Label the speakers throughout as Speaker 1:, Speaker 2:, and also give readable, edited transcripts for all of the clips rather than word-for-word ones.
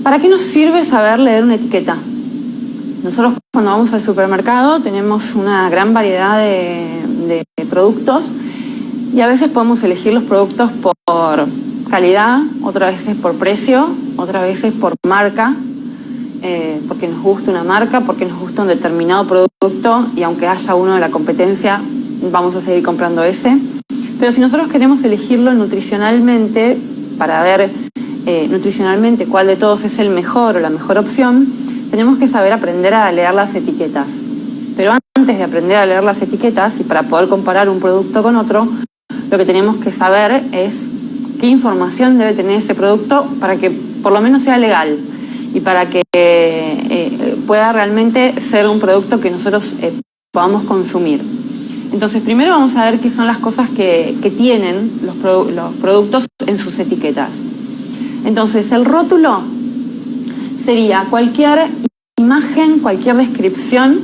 Speaker 1: ¿Para qué nos sirve saber leer una etiqueta? Nosotros cuando vamos al supermercado tenemos una gran variedad de productos y a veces podemos elegir los productos por calidad, otras veces por precio, otras veces por marca, porque nos gusta una marca, porque nos gusta un determinado producto y aunque haya uno de la competencia, vamos a seguir comprando ese. Pero si nosotros queremos elegirlo nutricionalmente, para ver nutricionalmente cuál de todos es el mejor o la mejor opción, tenemos que saber aprender a leer las etiquetas. Pero antes de aprender a leer las etiquetas y para poder comparar un producto con otro, lo que tenemos que saber es qué información debe tener ese producto para que por lo menos sea legal y para que pueda realmente ser un producto que nosotros podamos consumir. Entonces, primero vamos a ver qué son las cosas que tienen los productos en sus etiquetas. Entonces, el rótulo sería cualquier imagen, cualquier descripción,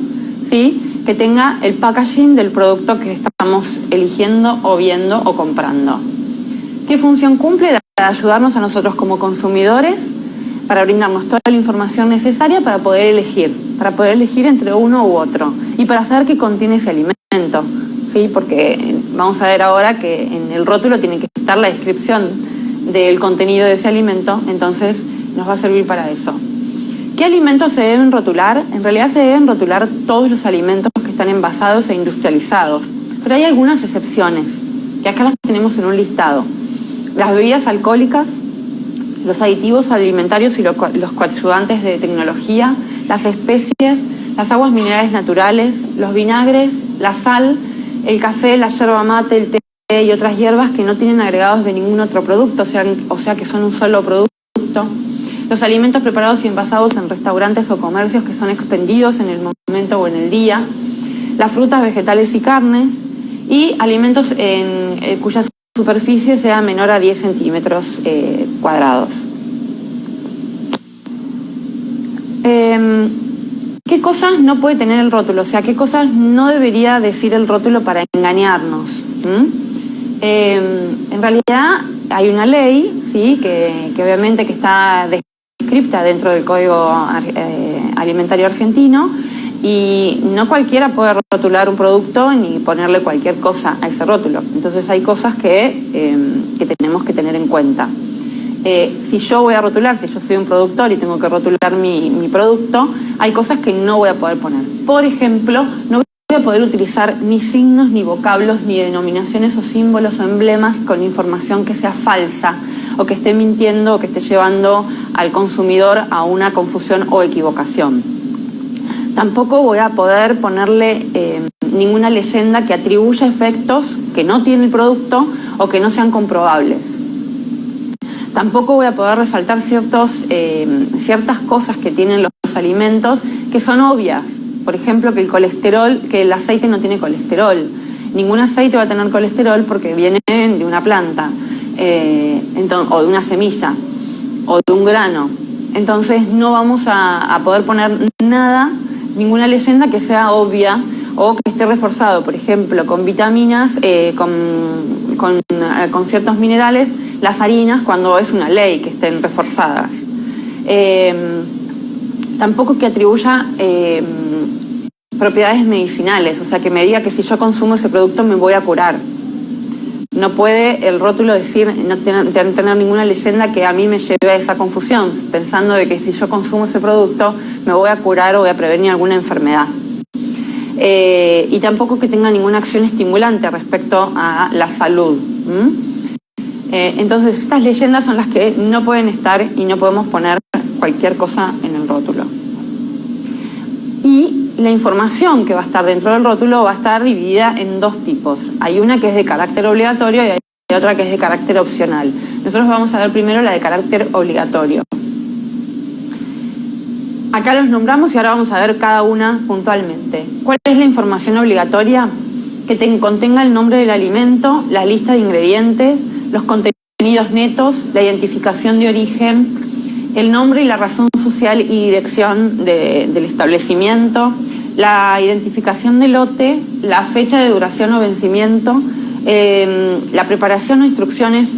Speaker 1: ¿sí?, que tenga el packaging del producto que estamos eligiendo o viendo o comprando. ¿Qué función cumple? La de ayudarnos a nosotros como consumidores para brindarnos toda la información necesaria para poder elegir entre uno u otro y para saber qué contiene ese alimento, ¿sí? Porque vamos a ver ahora que en el rótulo tiene que estar la descripción del contenido de ese alimento, entonces nos va a servir para eso. ¿Qué alimentos se deben rotular? En realidad se deben rotular todos los alimentos que están envasados e industrializados, pero hay algunas excepciones, que acá las tenemos en un listado. Las bebidas alcohólicas, los aditivos alimentarios y los coadyuvantes de tecnología, las especies, las aguas minerales naturales, los vinagres, la sal, el café, la yerba mate, el té y otras hierbas que no tienen agregados de ningún otro producto, o sea que son un solo producto. Los alimentos preparados y envasados en restaurantes o comercios que son expendidos en el momento o en el día, las frutas, vegetales y carnes, y alimentos cuya superficie sea menor a 10 centímetros cuadrados. ¿Qué cosas no puede tener el rótulo? O sea, ¿qué cosas no debería decir el rótulo para engañarnos? En realidad hay una ley, ¿sí?, que obviamente que está descripta dentro del Código Alimentario Argentino, y no cualquiera puede rotular un producto ni ponerle cualquier cosa a ese rótulo. Entonces hay cosas que tenemos que tener en cuenta. Si yo voy a rotular, si yo soy un productor y tengo que rotular mi producto, hay cosas que no voy a poder poner. Por ejemplo, no voy a poder utilizar ni signos, ni vocablos, ni denominaciones o símbolos o emblemas con información que sea falsa o que esté mintiendo o que esté llevando al consumidor a una confusión o equivocación. Tampoco voy a poder ponerle ninguna leyenda que atribuya efectos que no tiene el producto o que no sean comprobables. Tampoco voy a poder resaltar ciertas cosas que tienen los alimentos que son obvias. Por ejemplo, que el aceite no tiene colesterol. Ningún aceite va a tener colesterol porque viene de una planta, o de una semilla, o de un grano. Entonces no vamos a poder poner ninguna leyenda que sea obvia o que esté reforzado, por ejemplo, con vitaminas, con ciertos minerales, las harinas, cuando es una ley que estén reforzadas. Tampoco que atribuya propiedades medicinales, o sea, que me diga que si yo consumo ese producto me voy a curar. No puede el rótulo decir, no tener ninguna leyenda que a mí me lleve a esa confusión, pensando de que si yo consumo ese producto me voy a curar o voy a prevenir alguna enfermedad. Y tampoco que tenga ninguna acción estimulante respecto a la salud. Entonces, estas leyendas son las que no pueden estar y no podemos poner cualquier cosa en el rótulo. Y la información que va a estar dentro del rótulo va a estar dividida en dos tipos. Hay una que es de carácter obligatorio y hay otra que es de carácter opcional. Nosotros vamos a ver primero la de carácter obligatorio. Acá los nombramos y ahora vamos a ver cada una puntualmente. ¿Cuál es la información obligatoria? Que contenga el nombre del alimento, la lista de ingredientes, los contenidos netos, la identificación de origen, el nombre y la razón social y dirección del establecimiento, la identificación del lote, la fecha de duración o vencimiento, la preparación o instrucciones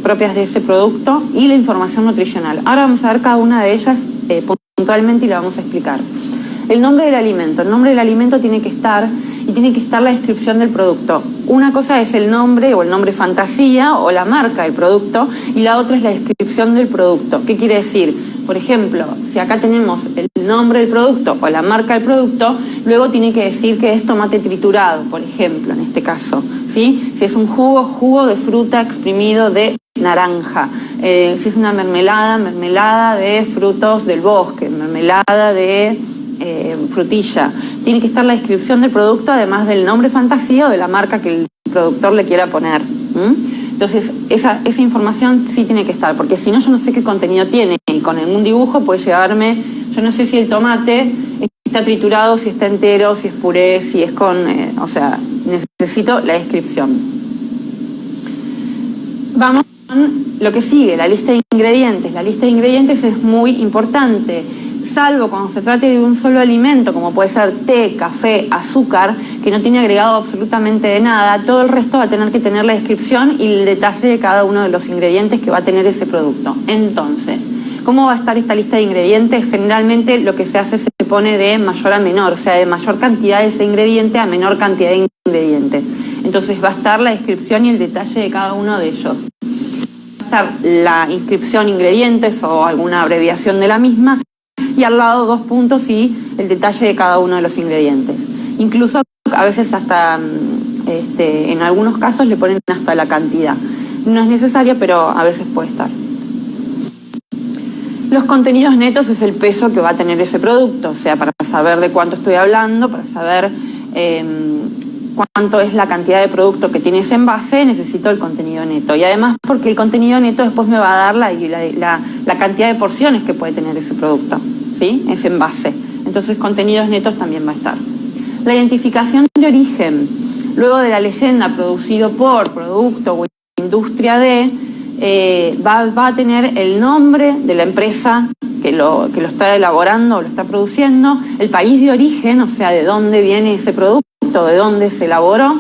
Speaker 1: propias de ese producto y la información nutricional. Ahora vamos a ver cada una de ellas puntualmente y la vamos a explicar. El nombre del alimento. El nombre del alimento tiene que estar y tiene que estar la descripción del producto. Una cosa es el nombre o el nombre fantasía o la marca del producto y la otra es la descripción del producto. ¿Qué quiere decir? Por ejemplo, si acá tenemos el nombre del producto o la marca del producto, luego tiene que decir que es tomate triturado, por ejemplo, en este caso, ¿sí? Si es un jugo de fruta exprimido de naranja. Si es una mermelada de frutos del bosque, mermelada de frutilla. Tiene que estar la descripción del producto, además del nombre fantasía o de la marca que el productor le quiera poner. Entonces, esa información sí tiene que estar, porque si no, yo no sé qué contenido tiene. Y con un dibujo puede llegarme, yo no sé si el tomate está triturado, si está entero, si es puré, si es con... o sea, necesito la descripción. Vamos con lo que sigue, la lista de ingredientes. La lista de ingredientes es muy importante. Salvo cuando se trate de un solo alimento, como puede ser té, café, azúcar, que no tiene agregado absolutamente de nada, todo el resto va a tener que tener la descripción y el detalle de cada uno de los ingredientes que va a tener ese producto. Entonces, ¿cómo va a estar esta lista de ingredientes? Generalmente lo que se hace es se pone de mayor a menor, o sea, de mayor cantidad de ese ingrediente a menor cantidad de ingredientes. Entonces va a estar la descripción y el detalle de cada uno de ellos. Va a estar la inscripción ingredientes o alguna abreviación de la misma, y al lado 2 puntos y el detalle de cada uno de los ingredientes. Incluso a veces hasta, en algunos casos le ponen hasta la cantidad. No es necesario, pero a veces puede estar. Los contenidos netos es el peso que va a tener ese producto, o sea, para saber de cuánto estoy hablando, para saber cuánto es la cantidad de producto que tiene ese envase, necesito el contenido neto. Y además porque el contenido neto después me va a dar la cantidad de porciones que puede tener ese producto, ¿sí? Ese envase. Entonces contenidos netos también va a estar. La identificación de origen. Luego de la leyenda producido por, producto o industria de, va a tener el nombre de la empresa que lo está elaborando o lo está produciendo, el país de origen, o sea, de dónde viene ese producto, de dónde se elaboró,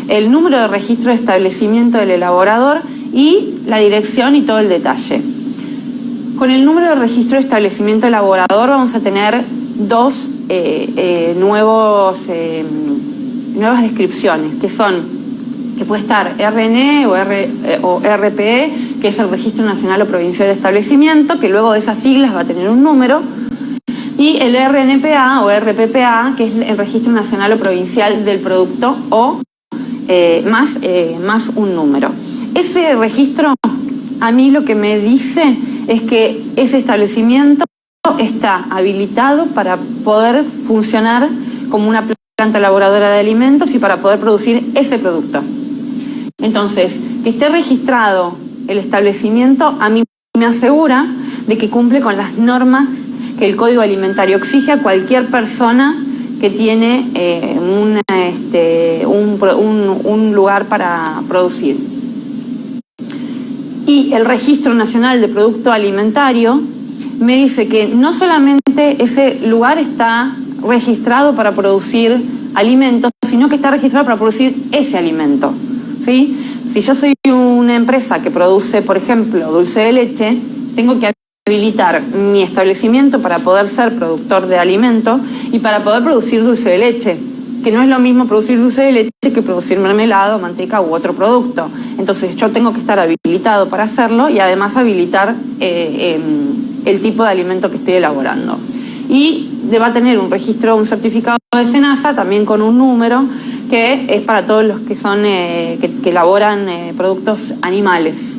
Speaker 1: el número de registro de establecimiento del elaborador y la dirección y todo el detalle. Con el número de registro de establecimiento elaborador vamos a tener dos nuevas descripciones, que puede estar RNE o RPE, que es el Registro Nacional o Provincial de Establecimiento, que luego de esas siglas va a tener un número, y el RNPA o RPPA, que es el Registro Nacional o Provincial del Producto, o más un número. Ese registro, a mí lo que me dice es que ese establecimiento está habilitado para poder funcionar como una planta elaboradora de alimentos y para poder producir ese producto. Entonces, que esté registrado el establecimiento a mí me asegura de que cumple con las normas que el Código Alimentario exige a cualquier persona que tiene un lugar para producir. Y el Registro Nacional de Producto Alimentario me dice que no solamente ese lugar está registrado para producir alimentos, sino que está registrado para producir ese alimento, ¿sí? Si yo soy una empresa que produce, por ejemplo, dulce de leche, tengo que habilitar mi establecimiento para poder ser productor de alimentos y para poder producir dulce de leche, que no es lo mismo producir dulce de leche que producir mermelada, manteca u otro producto. Entonces yo tengo que estar habilitado para hacerlo y además habilitar el tipo de alimento que estoy elaborando. Y va a tener un registro, un certificado de SENASA, también con un número, que es para todos los que son que elaboran productos animales.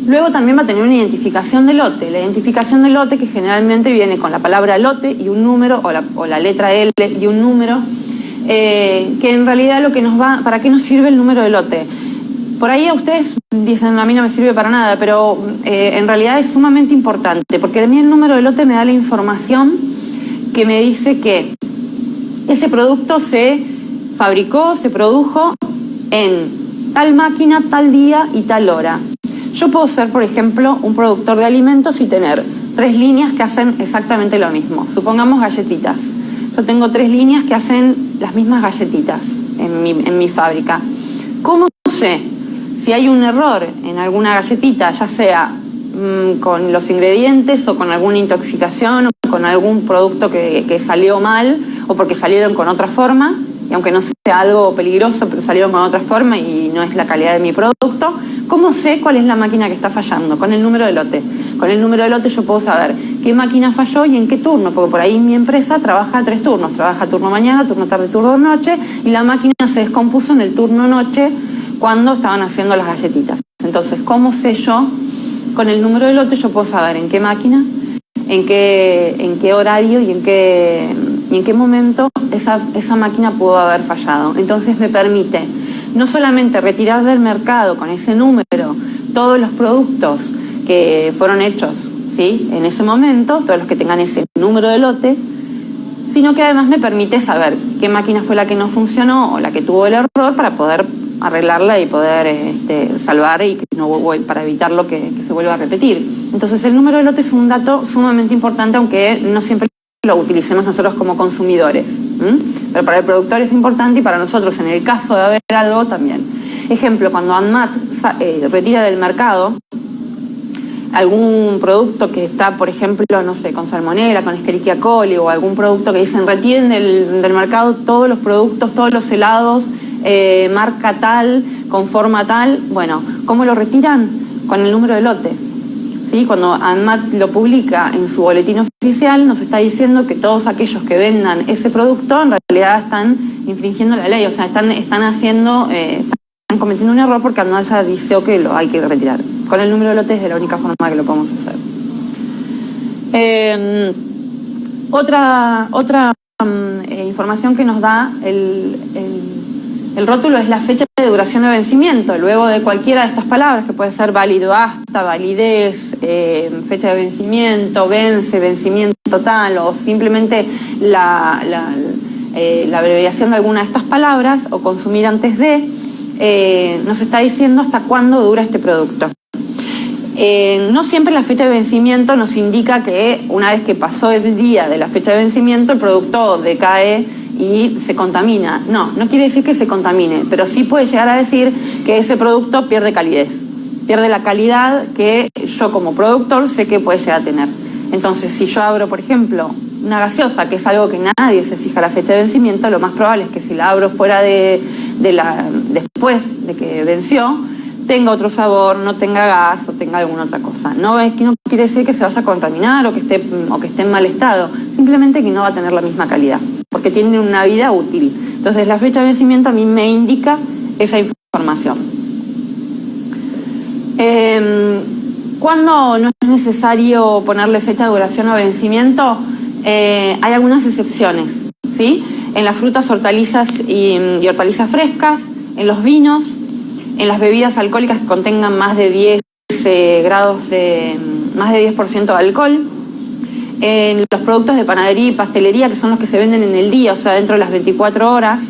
Speaker 1: Luego también va a tener una identificación de lote. La identificación de lote, que generalmente viene con la palabra lote y un número, o la letra L y un número, que en realidad lo que nos va, ¿para qué nos sirve el número de lote? Por ahí a ustedes dicen, a mí no me sirve para nada, pero en realidad es sumamente importante, porque a mí el número de lote me da la información que me dice que ese producto se fabricó, se produjo en tal máquina, tal día y tal hora. Yo puedo ser, por ejemplo, un productor de alimentos y tener 3 líneas que hacen exactamente lo mismo. Supongamos galletitas. Yo tengo 3 líneas que hacen las mismas galletitas en mi fábrica. ¿Cómo sé si hay un error en alguna galletita, ya sea con los ingredientes o con alguna intoxicación o con algún producto que salió mal o porque salieron con otra forma, y aunque no sea algo peligroso, pero salieron con otra forma y no es la calidad de mi producto? ¿Cómo sé cuál es la máquina que está fallando? Con el número de lote. Con el número de lote yo puedo saber qué máquina falló y en qué turno, porque por ahí mi empresa trabaja 3 turnos, trabaja turno mañana, turno tarde, turno noche, y la máquina se descompuso en el turno noche cuando estaban haciendo las galletitas. Entonces, ¿cómo sé yo? Con el número de lote yo puedo saber en qué máquina, en qué horario y en qué momento esa máquina pudo haber fallado. Entonces me permite no solamente retirar del mercado con ese número todos los productos que fueron hechos, ¿sí?, en ese momento, todos los que tengan ese número de lote, sino que además me permite saber qué máquina fue la que no funcionó o la que tuvo el error para poder arreglarla y poder salvar y que no, para evitarlo que se vuelva a repetir. Entonces el número de lote es un dato sumamente importante, aunque no siempre lo utilicemos nosotros como consumidores. Pero para el productor es importante y para nosotros, en el caso de haber algo, también. Ejemplo, cuando ANMAT retira del mercado algún producto que está, por ejemplo, no sé, con salmonela, con Escherichia coli, o algún producto que dicen retiren del mercado todos los productos, todos los helados, marca tal, con forma tal. Bueno, ¿cómo lo retiran? Con el número de lote. ¿Sí? Cuando ANMAT lo publica en su boletín oficial, nos está diciendo que todos aquellos que vendan ese producto en realidad están infringiendo la ley, o sea, están cometiendo un error porque ANMAT ya dice que lo hay que retirar. Con el número de lote es de la única forma que lo podemos hacer. Otra información que nos da el rótulo es la fecha de duración de vencimiento, luego de cualquiera de estas palabras, que puede ser válido hasta, validez, fecha de vencimiento, vencimiento total, o simplemente la abreviación de alguna de estas palabras, o consumir antes de, nos está diciendo hasta cuándo dura este producto. No siempre la fecha de vencimiento nos indica que una vez que pasó el día de la fecha de vencimiento el producto decae y se contamina. No quiere decir que se contamine, pero sí puede llegar a decir que ese producto pierde calidez, pierde la calidad que yo como productor sé que puede llegar a tener. Entonces, si yo abro, por ejemplo, una gaseosa, que es algo que nadie se fija la fecha de vencimiento, lo más probable es que si la abro fuera después de que venció, tenga otro sabor, no tenga gas o tenga alguna otra cosa. No quiere decir que se vaya a contaminar o que esté en mal estado, simplemente que no va a tener la misma calidad, porque tiene una vida útil. Entonces la fecha de vencimiento a mí me indica esa información. ¿Cuándo no es necesario ponerle fecha de duración o vencimiento? Hay algunas excepciones, ¿sí? En las frutas, hortalizas y hortalizas frescas, en los vinos, en las bebidas alcohólicas que contengan más de 10 más de 10% de alcohol, en los productos de panadería y pastelería, que son los que se venden en el día, o sea, dentro de las 24 horas,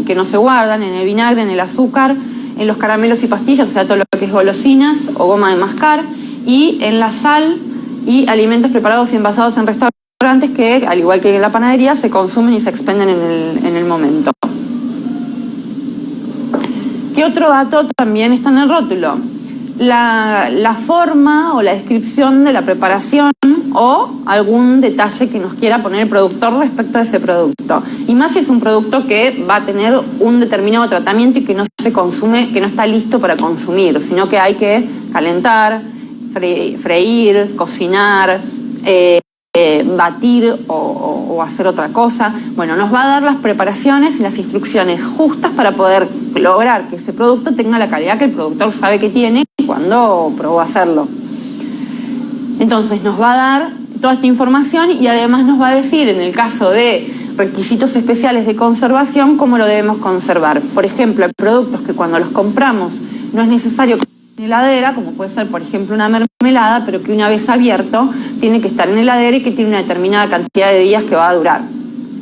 Speaker 1: que no se guardan, en el vinagre, en el azúcar, en los caramelos y pastillas, o sea, todo lo que es golosinas o goma de mascar, y en la sal y alimentos preparados y envasados en restaurantes que, al igual que en la panadería, se consumen y se expenden en el momento. ¿Qué otro dato también está en el rótulo? La forma o la descripción de la preparación o algún detalle que nos quiera poner el productor respecto a ese producto. Y más si es un producto que va a tener un determinado tratamiento y que no se consume, que no está listo para consumir, sino que hay que calentar, freír, cocinar, batir o hacer otra cosa. Bueno, nos va a dar las preparaciones y las instrucciones justas para poder lograr que ese producto tenga la calidad que el productor sabe que tiene cuando probó hacerlo. Entonces nos va a dar toda esta información y además nos va a decir, en el caso de requisitos especiales de conservación, cómo lo debemos conservar. Por ejemplo, hay productos que cuando los compramos no es necesario en heladera, como puede ser, por ejemplo, una mermelada, pero que una vez abierto tiene que estar en heladera y que tiene una determinada cantidad de días que va a durar.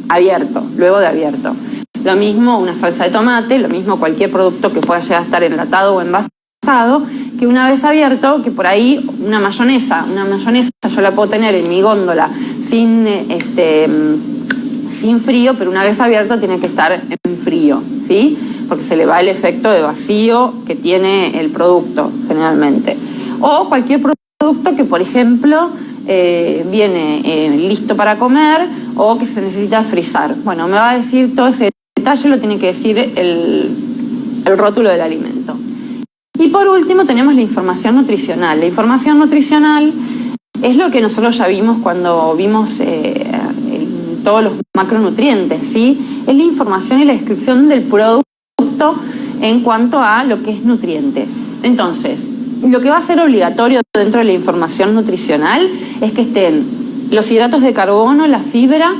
Speaker 1: Abierto, luego de abierto. Lo mismo una salsa de tomate, lo mismo cualquier producto que pueda llegar a estar enlatado o envasado, que una vez abierto, que por ahí una mayonesa yo la puedo tener en mi góndola sin frío, pero una vez abierto tiene que estar en frío, ¿sí? porque se le va el efecto de vacío que tiene el producto generalmente. O cualquier producto que, por ejemplo, viene listo para comer o que se necesita frizar. Bueno, me va a decir todo ese detalle, lo tiene que decir el rótulo del alimento. Y por último tenemos la información nutricional. La información nutricional es lo que nosotros ya vimos cuando vimos todos los macronutrientes, ¿sí? Es la información y la descripción del producto en cuanto a lo que es nutrientes. Entonces, lo que va a ser obligatorio dentro de la información nutricional es que estén los hidratos de carbono, la fibra,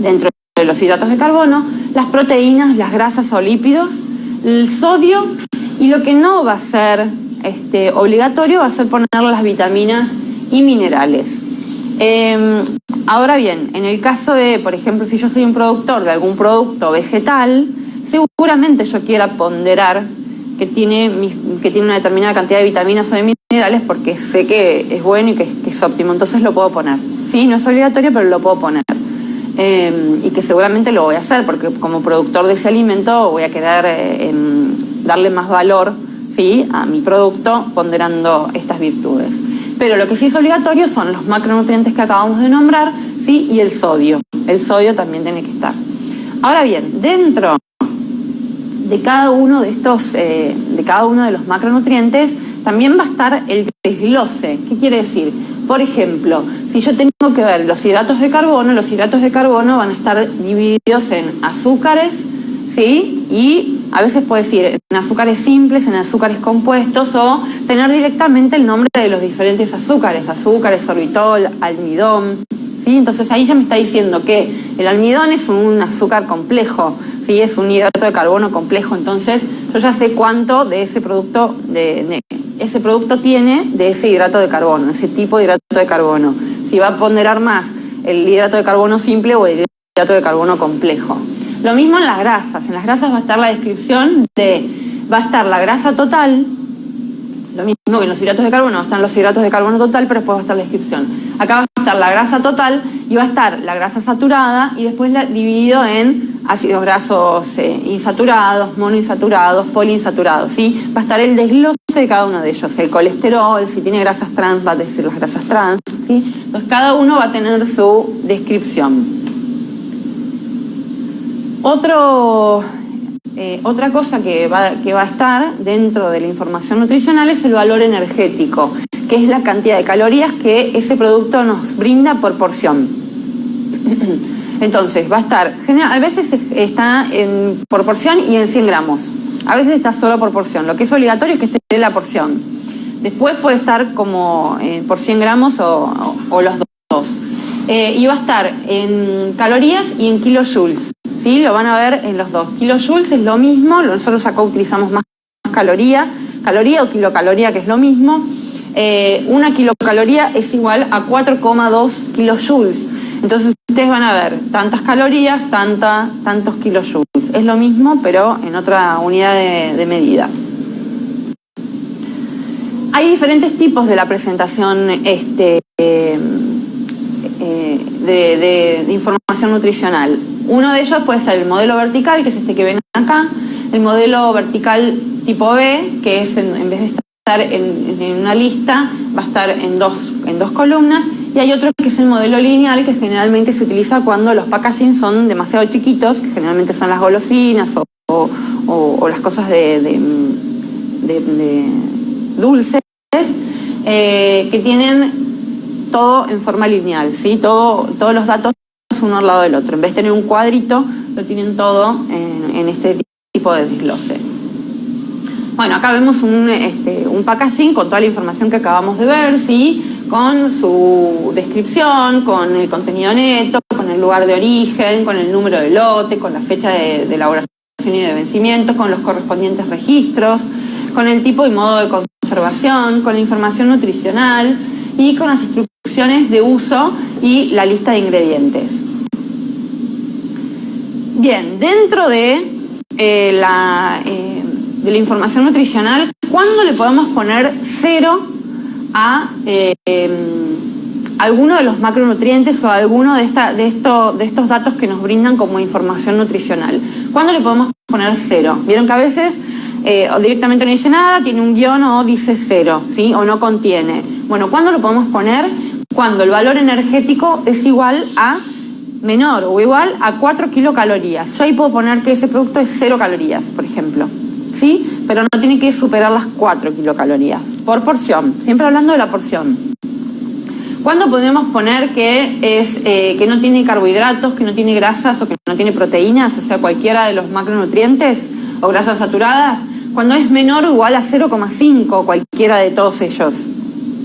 Speaker 1: dentro de los hidratos de carbono, las proteínas, las grasas o lípidos, el sodio, y lo que no va a ser obligatorio va a ser poner las vitaminas y minerales. Ahora bien, en el caso de, por ejemplo, si yo soy un productor de algún producto vegetal, seguramente yo quiera ponderar que tiene una determinada cantidad de vitaminas o de minerales porque sé que es bueno y que es óptimo, entonces lo puedo poner. Sí, no es obligatorio, pero lo puedo poner. Y que seguramente lo voy a hacer porque como productor de ese alimento voy a querer darle más valor, ¿sí?, a mi producto ponderando estas virtudes. Pero lo que sí es obligatorio son los macronutrientes que acabamos de nombrar, ¿sí?, y el sodio. El sodio también tiene que estar. Ahora bien, dentro de cada uno de estos, de cada uno de los macronutrientes, también va a estar el desglose. ¿Qué quiere decir? Por ejemplo, si yo tengo que ver los hidratos de carbono van a estar divididos en azúcares, ¿sí?, y a veces puede decir en azúcares simples, en azúcares compuestos, o tener directamente el nombre de los diferentes azúcares, sorbitol, almidón, ¿sí? Entonces ahí ya me está diciendo que el almidón es un azúcar complejo, ¿sí?, es un hidrato de carbono complejo, entonces yo ya sé cuánto de ese producto, ese producto tiene de ese hidrato de carbono, ese tipo de hidrato de carbono. Si va a ponderar más el hidrato de carbono simple o el hidrato de carbono complejo. Lo mismo en las grasas va a estar la descripción va a estar la grasa total, lo mismo que en los hidratos de carbono, están los hidratos de carbono total, pero después va a estar la descripción. Acá va a estar la grasa total y va a estar la grasa saturada y después dividido en ácidos grasos insaturados, monoinsaturados, poliinsaturados, ¿sí? Va a estar el desglose de cada uno de ellos, el colesterol, si tiene grasas trans va a decir las grasas trans, ¿sí? Entonces cada uno va a tener su descripción. Otra cosa que va a estar dentro de la información nutricional es el valor energético, que es la cantidad de calorías que ese producto nos brinda por porción. Entonces, va a estar, a veces está por porción y en 100 gramos, a veces está solo por porción. Lo que es obligatorio es que esté en la porción. Después puede estar como por 100 gramos o los dos. Y va a estar en calorías y en kilojoules. ¿Sí? Lo van a ver en los dos. Kilojoules es lo mismo, nosotros acá utilizamos más caloría o kilocaloría, que es lo mismo. Una kilocaloría es igual a 4,2 kilojoules. Entonces ustedes van a ver tantas calorías, tantos kilojoules. Es lo mismo, pero en otra unidad de medida. Hay diferentes tipos de la presentación de información nutricional. Uno de ellos puede ser el modelo vertical, que es este que ven acá, el modelo vertical tipo B, que es en vez de estar en una lista, va a estar en dos columnas, y hay otro que es el modelo lineal, que generalmente se utiliza cuando los packaging son demasiado chiquitos, que generalmente son las golosinas o las cosas de dulces, que tienen todo en forma lineal, ¿sí? Todos los datos uno al lado del otro. En vez de tener un cuadrito, lo tienen todo en este tipo de desglose. Bueno, acá vemos un packaging con toda la información que acabamos de ver, ¿sí? Con su descripción, con el contenido neto, con el lugar de origen, con el número de lote, con la fecha de elaboración y de vencimiento, con los correspondientes registros, con el tipo y modo de conservación, con la información nutricional y con las instrucciones de uso y la lista de ingredientes. Bien, dentro de la información nutricional, ¿cuándo le podemos poner 0 a alguno de los macronutrientes o alguno de estos datos que nos brindan como información nutricional. ¿Cuándo le podemos poner 0? Vieron que a veces directamente no dice nada, tiene un guión o dice 0, ¿sí? O no contiene. Bueno, ¿cuándo lo podemos poner? Cuando el valor energético es igual a menor o igual a 4 kilocalorías. Yo ahí puedo poner que ese producto es 0 calorías, por ejemplo, ¿sí? Pero no tiene que superar las 4 kilocalorías por porción, siempre hablando de la porción. ¿Cuándo podemos poner que no tiene carbohidratos, que no tiene grasas o que no tiene proteínas, o sea, cualquiera de los macronutrientes o grasas saturadas? Cuando es menor o igual a 0,5, cualquiera de todos ellos,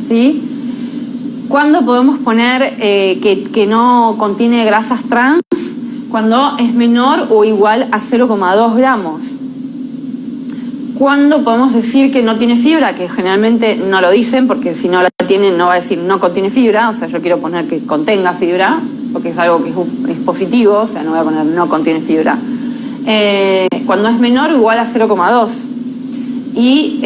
Speaker 1: ¿sí? ¿Cuándo podemos poner que no contiene grasas trans? Cuando es menor o igual a 0,2 gramos. ¿Cuándo podemos decir que no tiene fibra? Que generalmente no lo dicen, porque si no la tienen no va a decir no contiene fibra. O sea, yo quiero poner que contenga fibra, porque es algo que es positivo, o sea, no voy a poner no contiene fibra. Cuando es menor o igual a 0,2. Y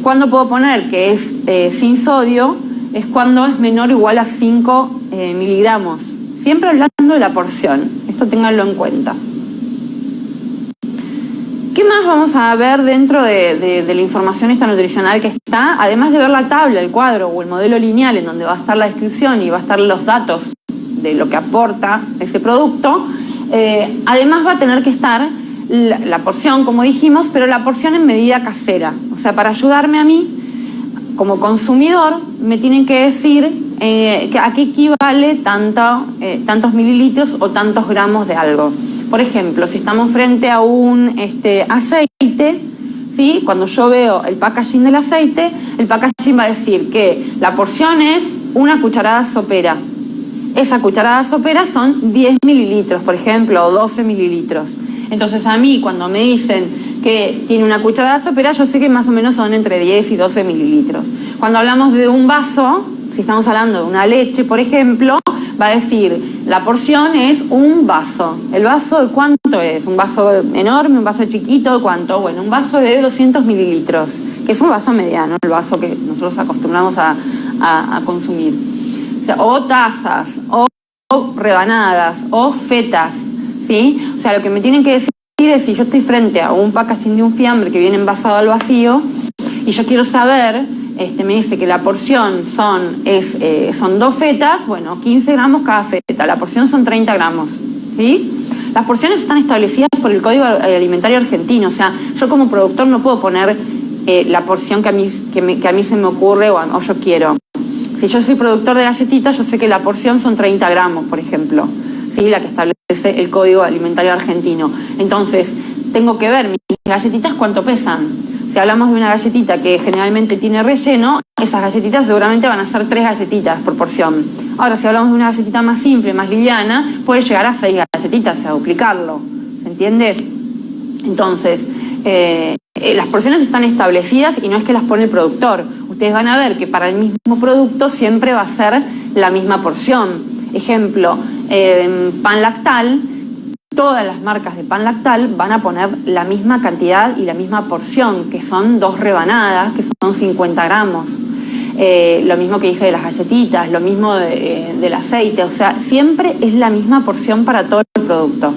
Speaker 1: ¿cuándo puedo poner que es sin sodio? Es cuando es menor o igual a 5 miligramos. Siempre hablando de la porción. Esto ténganlo en cuenta. ¿Qué más vamos a ver dentro de la información esta nutricional que está? Además de ver la tabla, el cuadro o el modelo lineal en donde va a estar la descripción y va a estar los datos de lo que aporta ese producto, además va a tener que estar la porción, como dijimos, pero la porción en medida casera. O sea, para ayudarme a mí, como consumidor, me tienen que decir a qué equivale tantos mililitros o tantos gramos de algo. Por ejemplo, si estamos frente a un aceite, ¿sí? Cuando yo veo el packaging del aceite, el packaging va a decir que la porción es una cucharada sopera. Esa cucharada sopera son 10 mililitros, por ejemplo, o 12 mililitros. Entonces a mí, cuando me dicen que tiene una cucharada sopera, yo sé que más o menos son entre 10 y 12 mililitros. Cuando hablamos de un vaso, si estamos hablando de una leche, por ejemplo, va a decir, la porción es un vaso. ¿El vaso ¿cuánto es? ¿Un vaso enorme, un vaso chiquito? ¿Cuánto? Bueno, un vaso de 200 mililitros, que es un vaso mediano, el vaso que nosotros acostumbramos a consumir. O sea, o tazas, o rebanadas, o fetas, ¿sí? O sea, lo que me tienen que decir es si yo estoy frente a un packaging de un fiambre que viene envasado al vacío y yo quiero saber... me dice que la porción son 2 fetas, bueno, 15 gramos cada feta, la porción son 30 gramos, ¿sí? Las porciones están establecidas por el Código Alimentario Argentino, o sea, yo como productor no puedo poner la porción que a mí se me ocurre o yo quiero. Si yo soy productor de galletitas, yo sé que la porción son 30 gramos, por ejemplo, ¿sí? La que establece el Código Alimentario Argentino. Entonces, tengo que ver mis galletitas cuánto pesan. Si hablamos de una galletita que generalmente tiene relleno, esas galletitas seguramente van a ser 3 galletitas por porción. Ahora, si hablamos de una galletita más simple, más liviana, puede llegar a 6 galletitas, a duplicarlo. ¿Se entiende? Entonces, las porciones están establecidas y no es que las pone el productor. Ustedes van a ver que para el mismo producto siempre va a ser la misma porción. Ejemplo, pan lactal. Todas las marcas de pan lactal van a poner la misma cantidad y la misma porción, que son 2 rebanadas, que son 50 gramos. Lo mismo que dije de las galletitas, lo mismo del aceite, o sea, siempre es la misma porción para todo el producto.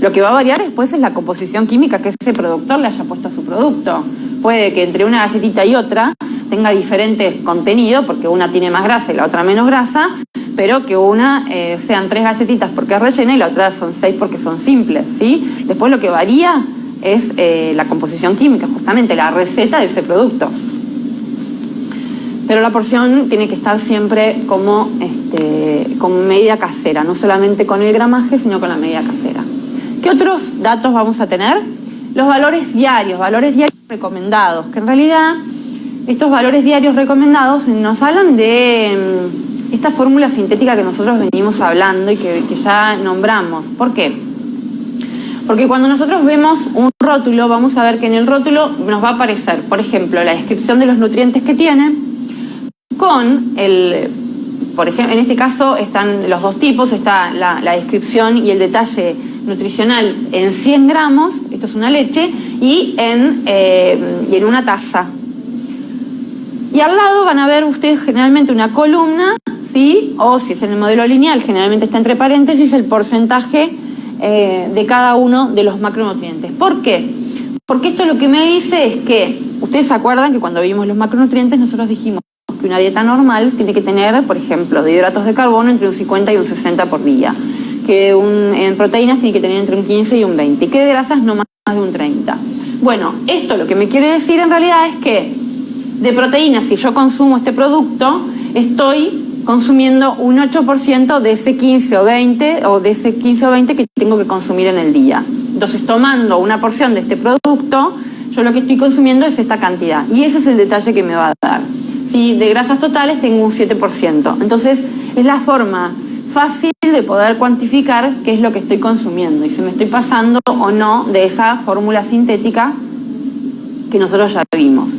Speaker 1: Lo que va a variar después es la composición química que ese productor le haya puesto a su producto. Puede que entre una galletita y otra tenga diferentes contenidos, porque una tiene más grasa y la otra menos grasa, pero que una sean 3 galletitas porque es rellena y la otra son 6 porque son simples, ¿sí? Después lo que varía es la composición química, justamente la receta de ese producto. Pero la porción tiene que estar siempre como medida casera, no solamente con el gramaje, sino con la medida casera. ¿Qué otros datos vamos a tener? Los valores diarios recomendados, que en realidad estos valores diarios recomendados nos hablan de esta fórmula sintética que nosotros venimos hablando y que ya nombramos. ¿Por qué? Porque cuando nosotros vemos un rótulo, vamos a ver que en el rótulo nos va a aparecer, por ejemplo, la descripción de los nutrientes que tiene, con por ejemplo, en este caso están los 2 tipos, está la descripción y el detalle nutricional en 100 gramos, esto es una leche, y en una taza. Y al lado van a ver ustedes generalmente una columna, ¿sí? O si es en el modelo lineal, generalmente está entre paréntesis el porcentaje de cada uno de los macronutrientes. ¿Por qué? Porque esto lo que me dice es que, ustedes se acuerdan que cuando vimos los macronutrientes nosotros dijimos que una dieta normal tiene que tener, por ejemplo, de hidratos de carbono entre un 50 y un 60 por día, que en proteínas tiene que tener entre un 15 y un 20, y que de grasas no más de un 30. Bueno, esto lo que me quiere decir en realidad es que de proteínas, si yo consumo este producto, estoy consumiendo un 8% de ese 15 o 20, o de ese 15 o 20 que tengo que consumir en el día. Entonces, tomando una porción de este producto, yo lo que estoy consumiendo es esta cantidad. Y ese es el detalle que me va a dar. Si de grasas totales tengo un 7%. Entonces, es la forma fácil de poder cuantificar qué es lo que estoy consumiendo y si me estoy pasando o no de esa fórmula sintética que nosotros ya vimos.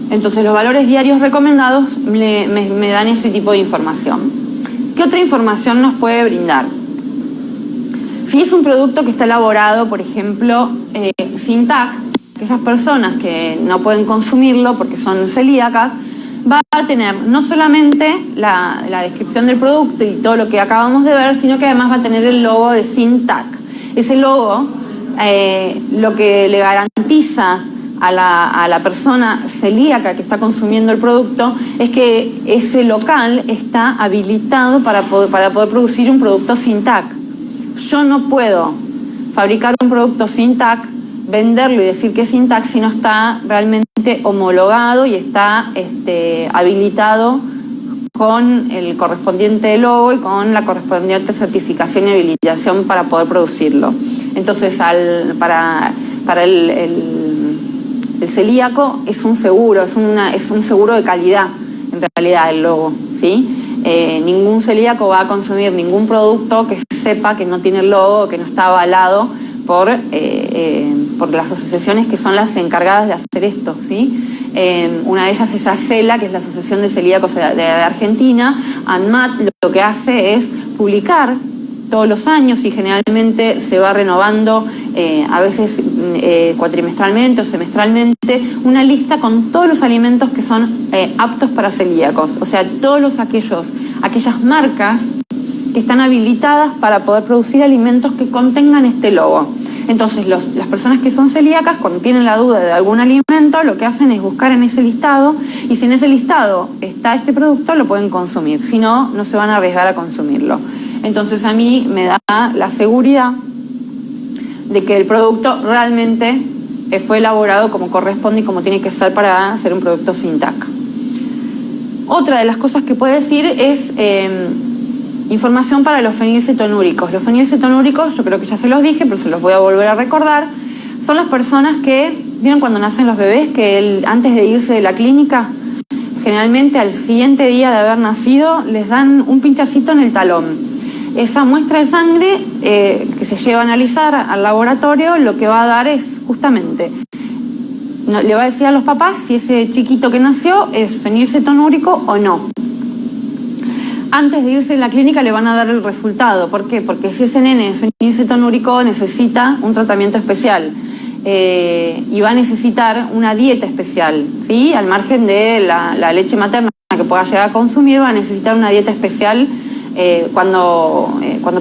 Speaker 1: Entonces, los valores diarios recomendados me dan ese tipo de información. ¿Qué otra información nos puede brindar? Si es un producto que está elaborado, por ejemplo, sin TAC, aquellas personas que no pueden consumirlo porque son celíacas, va a tener no solamente la descripción del producto y todo lo que acabamos de ver, sino que además va a tener el logo de sin TAC. Ese logo lo que le garantiza a la persona celíaca que está consumiendo el producto es que ese local está habilitado para poder producir un producto sin TAC. Yo no puedo fabricar un producto sin TAC, venderlo y decir que es sin TAC si no está realmente homologado y está habilitado con el correspondiente logo y con la correspondiente certificación y habilitación para poder producirlo. Entonces, para el celíaco es un seguro, es un seguro de calidad, en realidad, el logo, ¿sí? Ningún celíaco va a consumir ningún producto que sepa que no tiene el logo, que no está avalado por las asociaciones que son las encargadas de hacer esto, ¿sí? Una de ellas es ACELA, que es la Asociación de Celíacos de Argentina. ANMAT lo que hace es publicar todos los años y generalmente se va renovando, a veces cuatrimestralmente o semestralmente, una lista con todos los alimentos que son aptos para celíacos, o sea, aquellas marcas que están habilitadas para poder producir alimentos que contengan este logo. Entonces, las personas que son celíacas, cuando tienen la duda de algún alimento, lo que hacen es buscar en ese listado, y si en ese listado está este producto, lo pueden consumir. Si no, no se van a arriesgar a consumirlo. Entonces, a mí me da la seguridad de que el producto realmente fue elaborado como corresponde y como tiene que ser para ser un producto sin TAC. Otra de las cosas que puede decir es información para los fenilcetonúricos. Los fenilcetonúricos, yo creo que ya se los dije, pero se los voy a volver a recordar, son las personas que, ¿vieron cuando nacen los bebés? Que antes de irse de la clínica, generalmente al siguiente día de haber nacido, les dan un pinchacito en el talón. Esa muestra de sangre que se lleva a analizar al laboratorio, lo que va a dar es justamente, le va a decir a los papás si ese chiquito que nació es fenilcetonúrico o no. Antes de irse a la clínica le van a dar el resultado. ¿Por qué? Porque si ese nene es fenilcetonúrico necesita un tratamiento especial y va a necesitar una dieta especial, ¿sí? Al margen de la leche materna que pueda llegar a consumir, va a necesitar una dieta especial cuando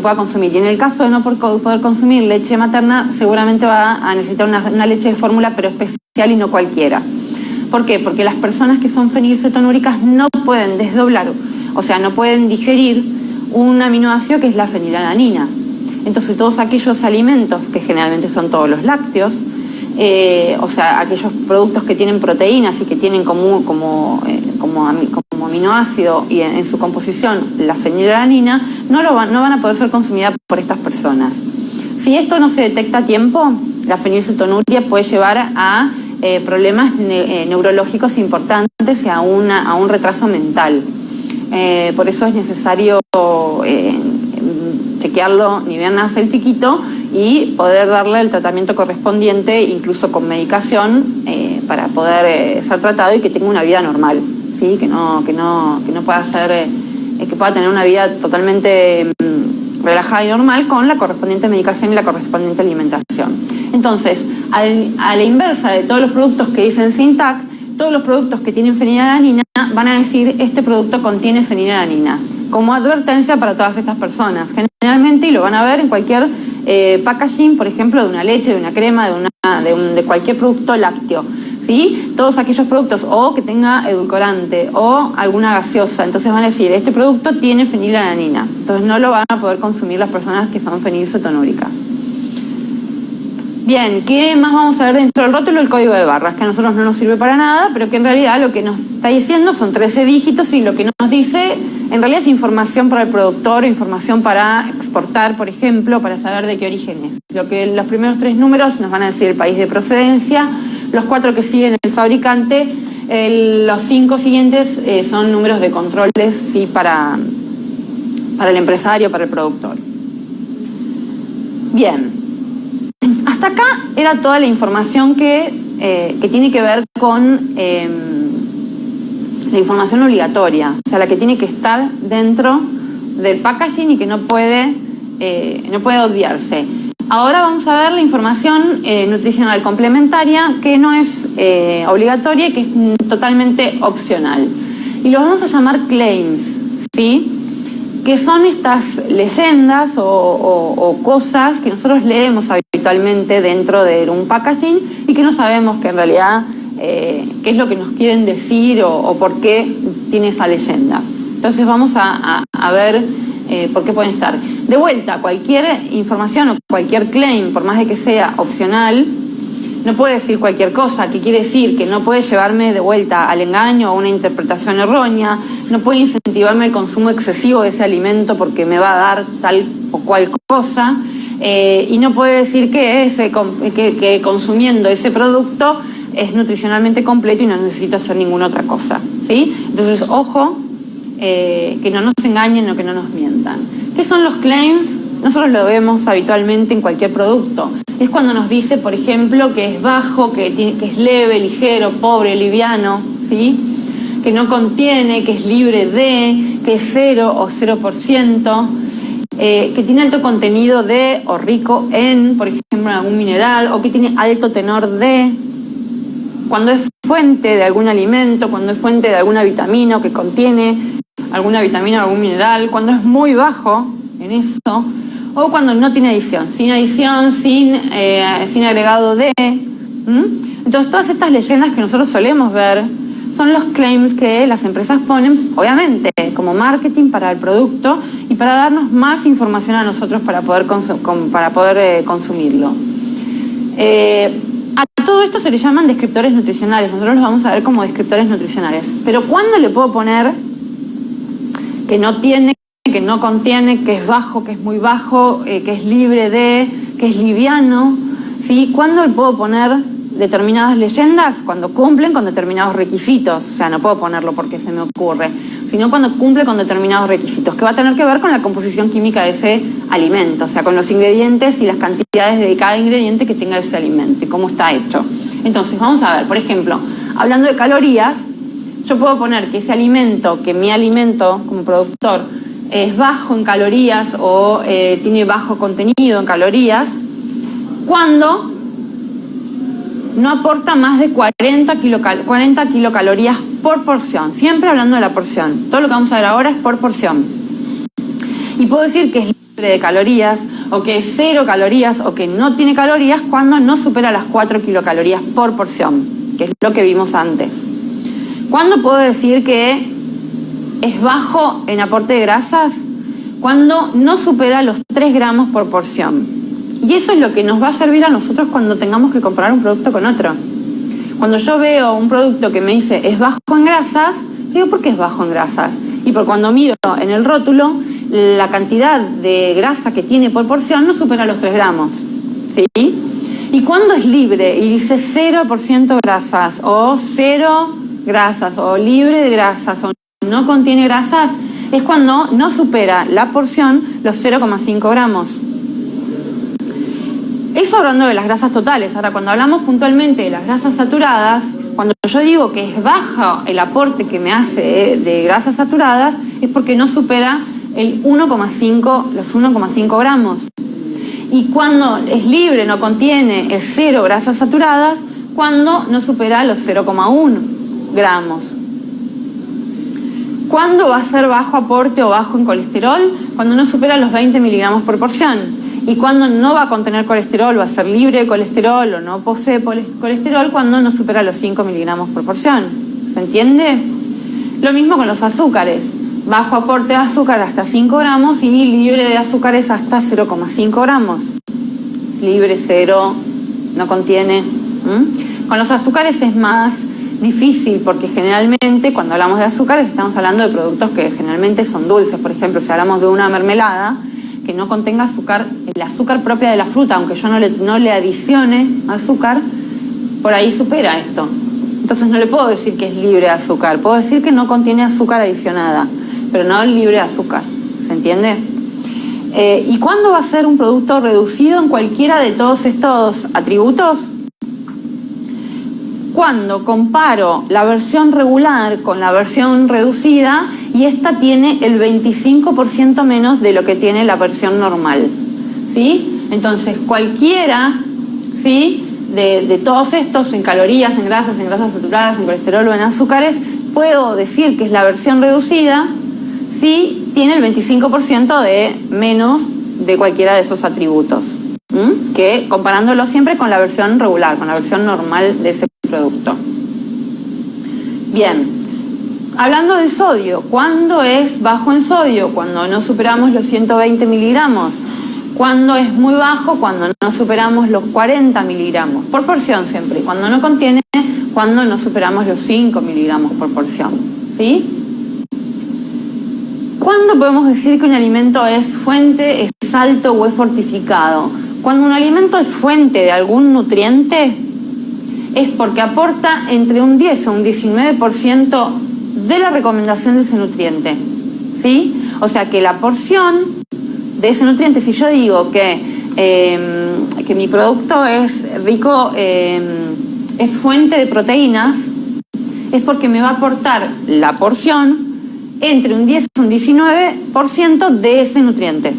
Speaker 1: pueda consumir. Y en el caso de no poder consumir leche materna, seguramente va a necesitar una leche de fórmula, pero especial y no cualquiera. ¿Por qué? Porque las personas que son fenilcetonúricas no pueden desdoblar, o sea, no pueden digerir un aminoácido que es la fenilalanina. Entonces, todos aquellos alimentos, que generalmente son todos los lácteos, o sea, aquellos productos que tienen proteínas y que tienen como aminoácido y en su composición la fenilalanina, no van a poder ser consumidas por estas personas. Si esto no se detecta a tiempo, la fenilcetonuria puede llevar a problemas neurológicos importantes y a un retraso mental. Por eso es necesario chequearlo ni bien nace el chiquito y poder darle el tratamiento correspondiente, incluso con medicación, para poder ser tratado y que tenga una vida normal, ¿sí? Que no pueda ser, que pueda tener una vida totalmente relajada y normal con la correspondiente medicación y la correspondiente alimentación. Entonces, a la inversa de todos los productos que dicen sin TAC, todos los productos que tienen fenilalanina van a decir este producto contiene fenilalanina, como advertencia para todas estas personas. Generalmente, y lo van a ver en cualquier packaging, por ejemplo, de una leche, de una crema, de cualquier producto lácteo, ¿sí? Todos aquellos productos o que tenga edulcorante o alguna gaseosa, entonces van a decir, este producto tiene fenilalanina. Entonces no lo van a poder consumir las personas que son fenilcetonúricas. Bien, ¿qué más vamos a ver dentro del rótulo? El código de barras, que a nosotros no nos sirve para nada, pero que en realidad lo que nos está diciendo son 13 dígitos y lo que nos dice en realidad es información para el productor, información para exportar, por ejemplo, para saber de qué origen es. Los primeros 3 números nos van a decir el país de procedencia, los 4 que siguen el fabricante, los 5 siguientes son números de controles, ¿sí? para el empresario, para el productor. Bien. Hasta acá era toda la información que tiene que ver con la información obligatoria, o sea, la que tiene que estar dentro del packaging y que no puede obviarse. Ahora vamos a ver la información nutricional complementaria, que no es obligatoria y que es totalmente opcional. Y lo vamos a llamar claims, ¿sí? Que son estas leyendas o cosas que nosotros leemos habitualmente dentro de un packaging y que no sabemos que en realidad qué es lo que nos quieren decir o por qué tiene esa leyenda. Entonces vamos a ver por qué pueden estar. De vuelta, cualquier información o cualquier claim, por más de que sea opcional, no puede decir cualquier cosa, que quiere decir que no puede llevarme de vuelta al engaño o a una interpretación errónea, no puede incentivarme el consumo excesivo de ese alimento porque me va a dar tal o cual cosa, y no puede decir que consumiendo ese producto es nutricionalmente completo y no necesito hacer ninguna otra cosa, ¿sí? Entonces, ojo, que no nos engañen o que no nos mientan. ¿Qué son los claims? Nosotros lo vemos habitualmente en cualquier producto. Es cuando nos dice, por ejemplo, que es bajo, que es leve, ligero, pobre, liviano, ¿sí? Que no contiene, que es libre de, que es 0 o 0%, que tiene alto contenido de o rico en, por ejemplo, en algún mineral, o que tiene alto tenor de, cuando es fuente de algún alimento, cuando es fuente de alguna vitamina o que contiene alguna vitamina o algún mineral, cuando es muy bajo en eso, o cuando no tiene adición, sin agregado de. Entonces todas estas leyendas que nosotros solemos ver son los claims que las empresas ponen, obviamente, como marketing para el producto y para darnos más información a nosotros para poder consumirlo. A todo esto se le llaman descriptores nutricionales, nosotros los vamos a ver como descriptores nutricionales. Pero ¿cuándo le puedo poner que no tiene, que no contiene, que es bajo, que es muy bajo, que es libre de, que es liviano, ¿sí? ¿Cuándo le puedo poner determinadas leyendas? Cuando cumplen con determinados requisitos, o sea, no puedo ponerlo porque se me ocurre, sino cuando cumple con determinados requisitos, que va a tener que ver con la composición química de ese alimento, o sea, con los ingredientes y las cantidades de cada ingrediente que tenga ese alimento y cómo está hecho. Entonces, vamos a ver, por ejemplo, hablando de calorías, yo puedo poner que ese alimento, que mi alimento como productor, es bajo en calorías o tiene bajo contenido en calorías, cuando no aporta más de 40 kilocalorías por porción. Siempre hablando de la porción. Todo lo que vamos a ver ahora es por porción. Y puedo decir que es libre de calorías, o que es 0 calorías, o que no tiene calorías cuando no supera las 4 kilocalorías por porción, que es lo que vimos antes. ¿Cuándo puedo decir que es bajo en aporte de grasas? Cuando no supera los 3 gramos por porción. Y eso es lo que nos va a servir a nosotros cuando tengamos que comparar un producto con otro. Cuando yo veo un producto que me dice es bajo en grasas, digo, ¿por qué es bajo en grasas? Y por cuando miro en el rótulo, la cantidad de grasa que tiene por porción no supera los 3 gramos. ¿Sí? Y cuando es libre y dice 0% grasas, o 0 grasas, o libre de grasas, o no contiene grasas, es cuando no supera la porción los 0,5 gramos. Eso hablando de las grasas totales. Ahora, cuando hablamos puntualmente de las grasas saturadas, cuando yo digo que es bajo el aporte que me hace de grasas saturadas, es porque no supera los 1,5 gramos. Y cuando es libre, no contiene, es 0 grasas saturadas, cuando no supera los 0,1. gramos. ¿Cuándo va a ser bajo aporte o bajo en colesterol? Cuando no supera los 20 miligramos por porción. Y cuando no va a contener colesterol, va a ser libre de colesterol o no posee colesterol cuando no supera los 5 miligramos por porción. ¿Se entiende? Lo mismo con los azúcares. Bajo aporte de azúcar hasta 5 gramos y libre de azúcares hasta 0,5 gramos. Libre, cero, no contiene. Con los azúcares es más difícil porque generalmente cuando hablamos de azúcares estamos hablando de productos que generalmente son dulces. Por ejemplo, si hablamos de una mermelada que no contenga azúcar, el azúcar propia de la fruta, aunque yo no le adicione azúcar, por ahí supera esto. Entonces no le puedo decir que es libre de azúcar, puedo decir que no contiene azúcar adicionada, pero no libre de azúcar. ¿Se entiende? ¿Y cuándo va a ser un producto reducido en cualquiera de todos estos atributos? Cuando comparo la versión regular con la versión reducida y esta tiene el 25% menos de lo que tiene la versión normal, ¿sí? Entonces cualquiera, ¿sí?, de todos estos, en calorías, en grasas saturadas, en colesterol o en azúcares, puedo decir que es la versión reducida si tiene el 25% de menos de cualquiera de esos atributos, que comparándolo siempre con la versión regular, con la versión normal de ese producto. Bien, hablando de sodio, ¿cuándo es bajo en sodio? Cuando no superamos los 120 miligramos. ¿Cuándo es muy bajo? Cuando no superamos los 40 miligramos por porción siempre. Y cuando no contiene, cuando no superamos los 5 miligramos por porción. ¿Sí? ¿Cuándo podemos decir que un alimento es fuente, es alto o es fortificado? Cuando un alimento es fuente de algún nutriente, es porque aporta entre un 10 o un 19% de la recomendación de ese nutriente. ¿Sí? O sea que la porción de ese nutriente, si yo digo que mi producto es rico, es fuente de proteínas, es porque me va a aportar la porción entre un 10 y un 19% de ese nutriente.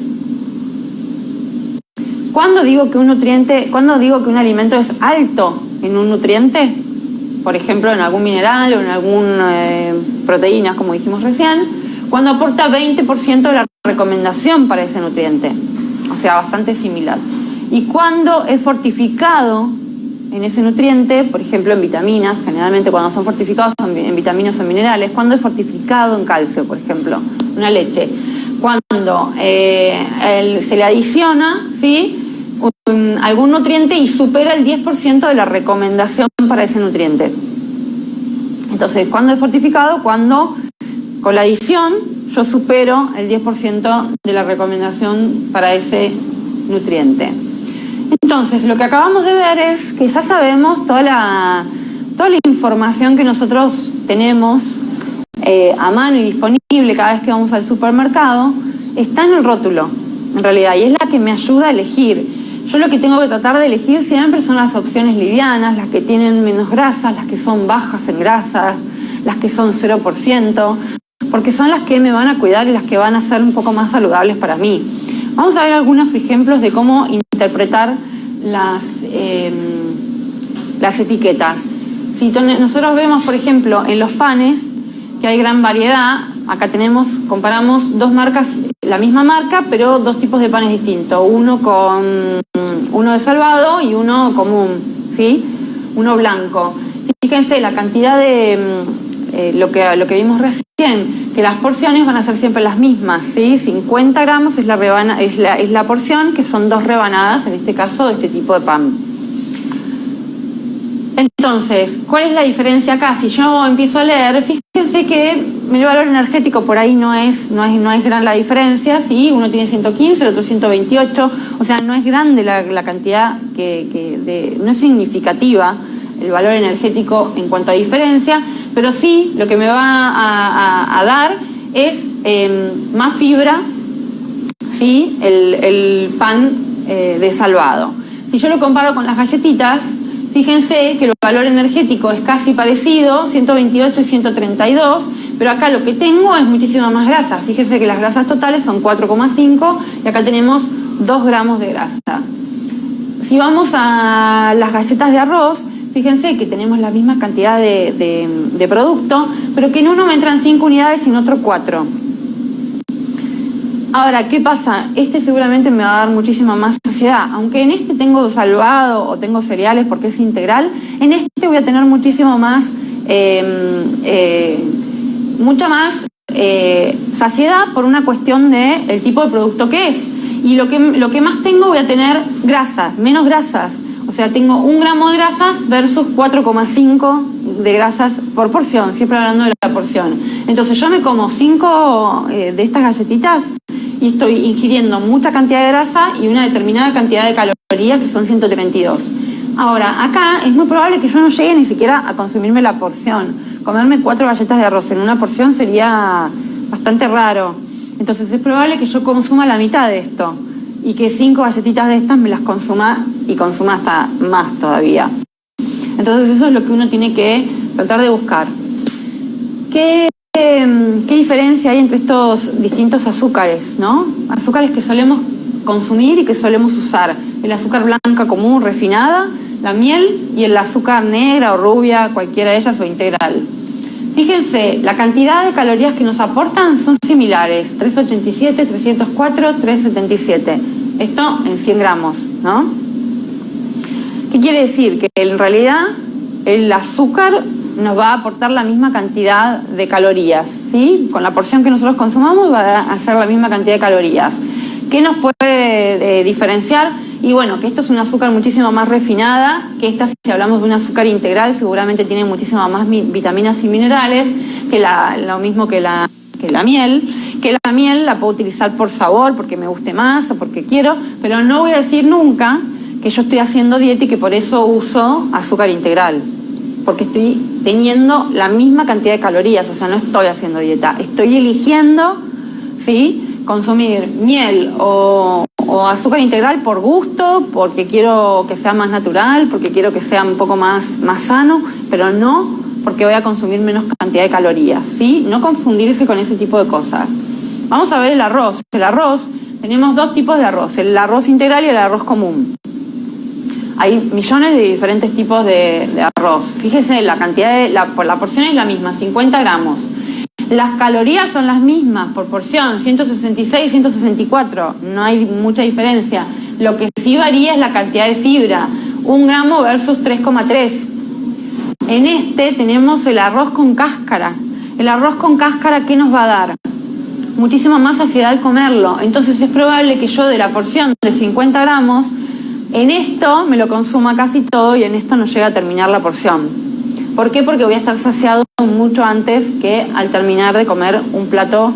Speaker 1: ¿Cuándo digo que un alimento es alto en un nutriente? Por ejemplo, en algún mineral o en algún proteínas, como dijimos recién, cuando aporta 20% de la recomendación para ese nutriente, o sea, bastante similar. Y cuando es fortificado en ese nutriente, por ejemplo en vitaminas, generalmente cuando son fortificados son en vitaminas o minerales, cuando es fortificado en calcio, por ejemplo, una leche, cuando se le adiciona, ¿sí?, algún nutriente y supera el 10% de la recomendación para ese nutriente. Entonces, ¿cuándo es fortificado? Cuando con la adición yo supero el 10% de la recomendación para ese nutriente. Entonces, lo que acabamos de ver es que ya sabemos toda la información que nosotros tenemos a mano y disponible cada vez que vamos al supermercado, está en el rótulo, en realidad, y es la que me ayuda a elegir. Yo lo que tengo que tratar de elegir siempre son las opciones livianas, las que tienen menos grasas, las que son bajas en grasas, las que son 0%, porque son las que me van a cuidar y las que van a ser un poco más saludables para mí. Vamos a ver algunos ejemplos de cómo interpretar las etiquetas. Si nosotros vemos, por ejemplo, en los panes, que hay gran variedad, acá comparamos dos marcas, la misma marca, pero dos tipos de panes distintos, uno de salvado y uno común, ¿sí? Uno blanco. Fíjense la cantidad de lo que vimos recién, que las porciones van a ser siempre las mismas, ¿sí? 50 gramos es la porción, que son 2 rebanadas, en este caso, de este tipo de pan. Entonces, ¿cuál es la diferencia acá? Si yo empiezo a leer, fíjense que el valor energético por ahí no es gran la diferencia, ¿sí? Uno tiene 115, el otro 128, o sea, no es grande la cantidad, no es significativa el valor energético en cuanto a diferencia, pero sí lo que me va a dar es más fibra, ¿sí? El pan de salvado. Si yo lo comparo con las galletitas, fíjense que el valor energético es casi parecido, 128 y 132, pero acá lo que tengo es muchísima más grasa. Fíjense que las grasas totales son 4,5 y acá tenemos 2 gramos de grasa. Si vamos a las galletas de arroz, fíjense que tenemos la misma cantidad de producto, pero que en uno me entran 5 unidades y en otro 4. Ahora, ¿qué pasa? Este seguramente me va a dar muchísima más saciedad. Aunque en este tengo salvado o tengo cereales porque es integral, en este voy a tener muchísimo más, mucha más saciedad por una cuestión del tipo de producto que es. Y lo que más tengo, voy a tener grasas, menos grasas. O sea, tengo 1 gramo de grasas versus 4,5 de grasas por porción, siempre hablando de la porción. Entonces yo me como 5 de estas galletitas y estoy ingiriendo mucha cantidad de grasa y una determinada cantidad de calorías, que son 132. Ahora, acá es muy probable que yo no llegue ni siquiera a consumirme la porción. Comerme 4 galletas de arroz en una porción sería bastante raro. Entonces es probable que yo consuma la mitad de esto y que 5 galletitas de estas me las consuma y consuma hasta más todavía. Entonces eso es lo que uno tiene que tratar de buscar. ¿Qué diferencia hay entre estos distintos azúcares, ¿no? Azúcares que solemos consumir y que solemos usar. El azúcar blanca común, refinada, la miel y el azúcar negra o rubia, cualquiera de ellas o integral. Fíjense, la cantidad de calorías que nos aportan son similares, 387, 304, 377. Esto en 100 gramos, ¿no? ¿Qué quiere decir? Que en realidad el azúcar nos va a aportar la misma cantidad de calorías, ¿sí? Con la porción que nosotros consumamos va a hacer la misma cantidad de calorías. ¿Qué nos puede diferenciar? Y bueno, que esto es un azúcar muchísimo más refinada, que esta, si hablamos de un azúcar integral, seguramente tiene muchísimas más vitaminas y minerales, que lo mismo que la miel. Que la miel la puedo utilizar por sabor, porque me guste más o porque quiero, pero no voy a decir nunca que yo estoy haciendo dieta y que por eso uso azúcar integral, porque estoy teniendo la misma cantidad de calorías, o sea, no estoy haciendo dieta, estoy eligiendo, ¿sí?, consumir miel o azúcar integral por gusto, porque quiero que sea más natural, porque quiero que sea un poco más sano, pero no porque voy a consumir menos cantidad de calorías, ¿sí? No confundirse con ese tipo de cosas. Vamos a ver el arroz. El arroz, tenemos 2 tipos de arroz, el arroz integral y el arroz común. Hay millones de diferentes tipos de arroz. Fíjese, la cantidad la porción es la misma, 50 gramos. Las calorías son las mismas por porción, 166, 164, no hay mucha diferencia. Lo que sí varía es la cantidad de fibra, 1 gramo versus 3,3. En este tenemos el arroz con cáscara. El arroz con cáscara, ¿qué nos va a dar? Muchísima más saciedad al comerlo. Entonces es probable que yo de la porción de 50 gramos, en esto me lo consuma casi todo y en esto no llega a terminar la porción. ¿Por qué? Porque voy a estar saciado mucho antes que al terminar de comer un plato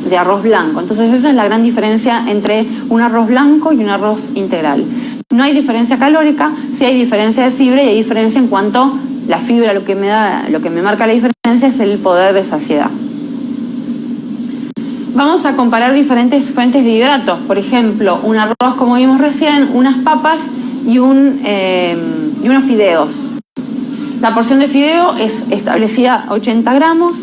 Speaker 1: de arroz blanco. Entonces esa es la gran diferencia entre un arroz blanco y un arroz integral. No hay diferencia calórica, sí hay diferencia de fibra y hay diferencia en cuanto la fibra, lo que me marca la diferencia es el poder de saciedad. Vamos a comparar diferentes fuentes de hidratos. Por ejemplo, un arroz, como vimos recién, unas papas y unos fideos. La porción de fideo es establecida a 80 gramos,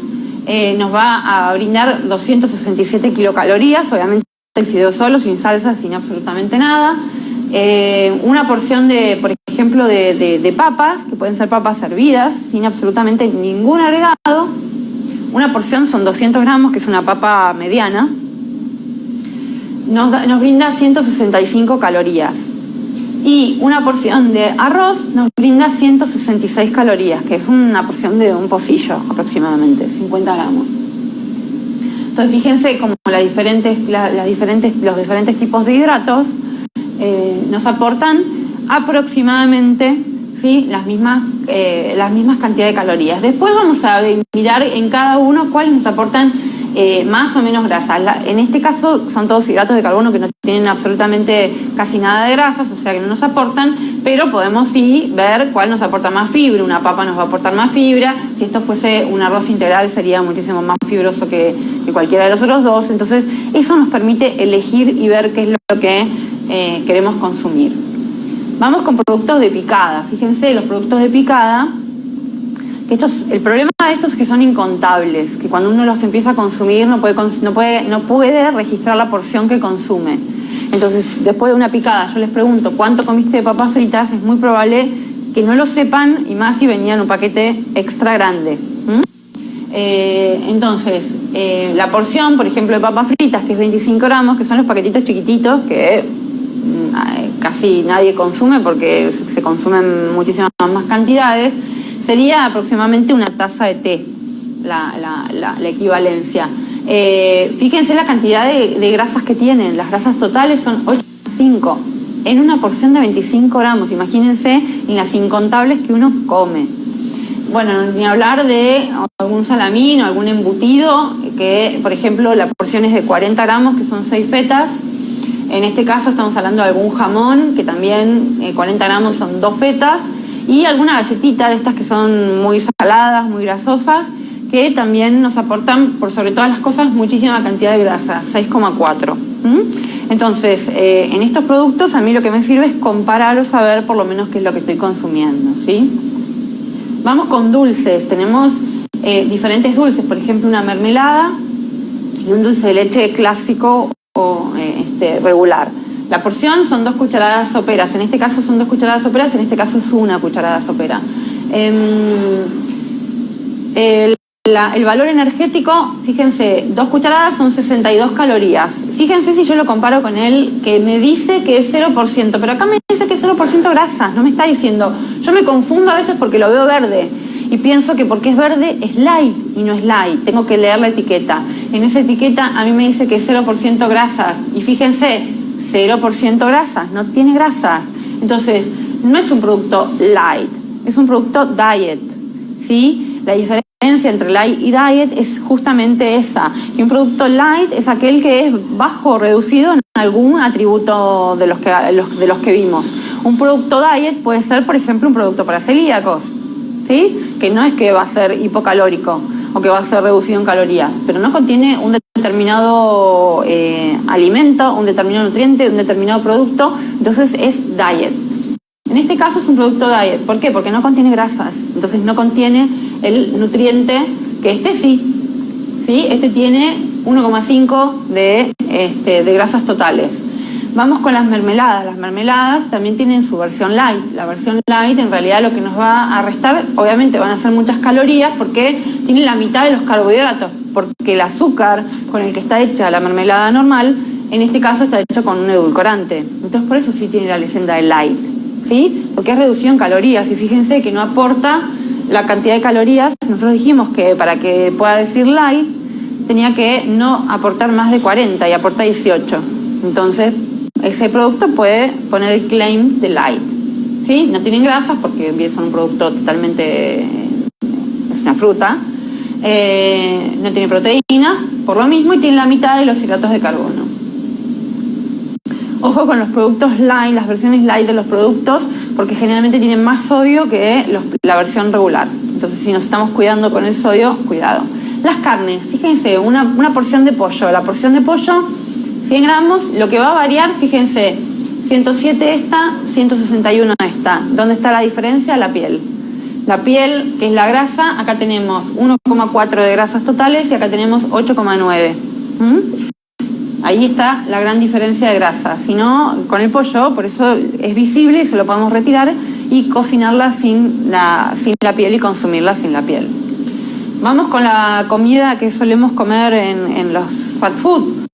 Speaker 1: nos va a brindar 267 kilocalorías, obviamente el fideo solo, sin salsa, sin absolutamente nada. Una porción por ejemplo, de papas, que pueden ser papas hervidas, sin absolutamente ningún agregado. Una porción son 200 gramos, que es una papa mediana. Nos brinda 165 calorías. Y una porción de arroz nos brinda 166 calorías, que es una porción de un pocillo aproximadamente, 50 gramos. Entonces fíjense cómo los diferentes tipos de hidratos nos aportan aproximadamente, ¿sí?, las mismas cantidades de calorías. Después vamos a mirar en cada uno cuáles nos aportan más o menos grasas. En este caso son todos hidratos de carbono que no tienen absolutamente casi nada de grasas, o sea que no nos aportan, pero podemos sí ver cuál nos aporta más fibra. Una papa nos va a aportar más fibra, si esto fuese un arroz integral sería muchísimo más fibroso que cualquiera de los otros dos. Entonces eso nos permite elegir y ver qué es lo que queremos consumir. Vamos con productos de picada. Fíjense, los productos de picada, que el problema de estos es que son incontables, que cuando uno los empieza a consumir no puede registrar la porción que consume. Entonces, después de una picada, yo les pregunto, ¿cuánto comiste de papas fritas? Es muy probable que no lo sepan, y más si venía en un paquete extra grande. Entonces, la porción, por ejemplo, de papas fritas, que es 25 gramos, que son los paquetitos chiquititos que casi nadie consume porque se consumen muchísimas más cantidades, sería aproximadamente una taza de té, la equivalencia. Fíjense la cantidad de grasas que tienen. Las grasas totales son 8,5 en una porción de 25 gramos. Imagínense en las incontables que uno come. Bueno, ni hablar de algún salamín o algún embutido, que por ejemplo la porción es de 40 gramos, que son 6 fetas. En este caso estamos hablando de algún jamón, que también 40 gramos son 2 fetas, y alguna galletita de estas que son muy saladas, muy grasosas, que también nos aportan, por sobre todas las cosas, muchísima cantidad de grasa, 6,4. Entonces, en estos productos a mí lo que me sirve es comparar o saber por lo menos qué es lo que estoy consumiendo, ¿sí? Vamos con dulces. Tenemos diferentes dulces, por ejemplo una mermelada y un dulce de leche clásico o regular. La porción son 2 cucharadas soperas, en este caso son 2 cucharadas soperas, en este caso es 1 cucharada sopera. El valor energético, fíjense, 2 cucharadas son 62 calorías. Fíjense si yo lo comparo con el que me dice que es 0%, pero acá me dice que es 0% grasas, no me está diciendo. Yo me confundo a veces porque lo veo verde y pienso que porque es verde es light y no es light. Tengo que leer la etiqueta. En esa etiqueta a mí me dice que es 0% grasas y fíjense, 0% grasas, no tiene grasas. Entonces, no es un producto light, es un producto diet, ¿sí? La diferencia entre light y diet es justamente esa, que un producto light es aquel que es bajo o reducido en algún atributo de los que vimos. Un producto diet puede ser, por ejemplo, un producto para celíacos, ¿sí? Que no es que va a ser hipocalórico o que va a ser reducido en calorías, pero no contiene un determinado alimento, un determinado nutriente, un determinado producto, entonces es diet. En este caso es un producto diet. ¿Por qué? Porque no contiene grasas, entonces no contiene el nutriente que este sí. Este tiene 1,5 de grasas totales. Vamos con las mermeladas. Las mermeladas también tienen su versión light. La versión light en realidad lo que nos va a restar, obviamente van a ser muchas calorías porque tiene la mitad de los carbohidratos, porque el azúcar con el que está hecha la mermelada normal, en este caso está hecho con un edulcorante. Entonces por eso sí tiene la leyenda de light, ¿sí? Porque es reducido en calorías y fíjense que no aporta la cantidad de calorías. Nosotros dijimos que para que pueda decir light tenía que no aportar más de 40 y aporta 18. Entonces ese producto puede poner el claim de light, ¿sí? No tienen grasas porque son un producto totalmente, es una fruta, no tiene proteínas por lo mismo y tiene la mitad de los hidratos de carbono. Ojo con los productos light, las versiones light de los productos, porque generalmente tienen más sodio que la versión regular. Entonces si nos estamos cuidando con el sodio, cuidado. Las carnes, fíjense, una porción de pollo. La porción de pollo, 100 gramos, lo que va a variar, fíjense, 107 esta, 161 esta. ¿Dónde está la diferencia? La piel. La piel, que es la grasa, acá tenemos 1,4 de grasas totales y acá tenemos 8,9. Ahí está la gran diferencia de grasa. Si no, con el pollo, por eso es visible y se lo podemos retirar y cocinarla sin la piel y consumirla sin la piel. Vamos con la comida que solemos comer en los fast food.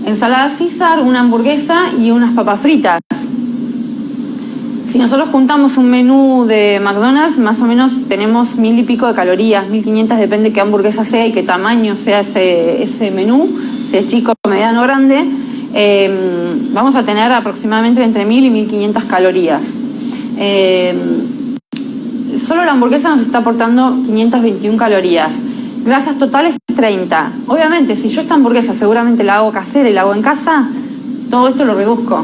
Speaker 1: Ensalada César, una hamburguesa y unas papas fritas. Si nosotros juntamos un menú de McDonald's, más o menos tenemos 1000 y pico de calorías, 1500, depende qué hamburguesa sea y qué tamaño sea ese menú. Si es chico, mediano, grande, vamos a tener aproximadamente entre 1000 y 1500 calorías. Solo la hamburguesa nos está aportando 521 calorías. Grasas totales 30. Obviamente, si yo esta hamburguesa seguramente la hago casera y la hago en casa, todo esto lo reduzco,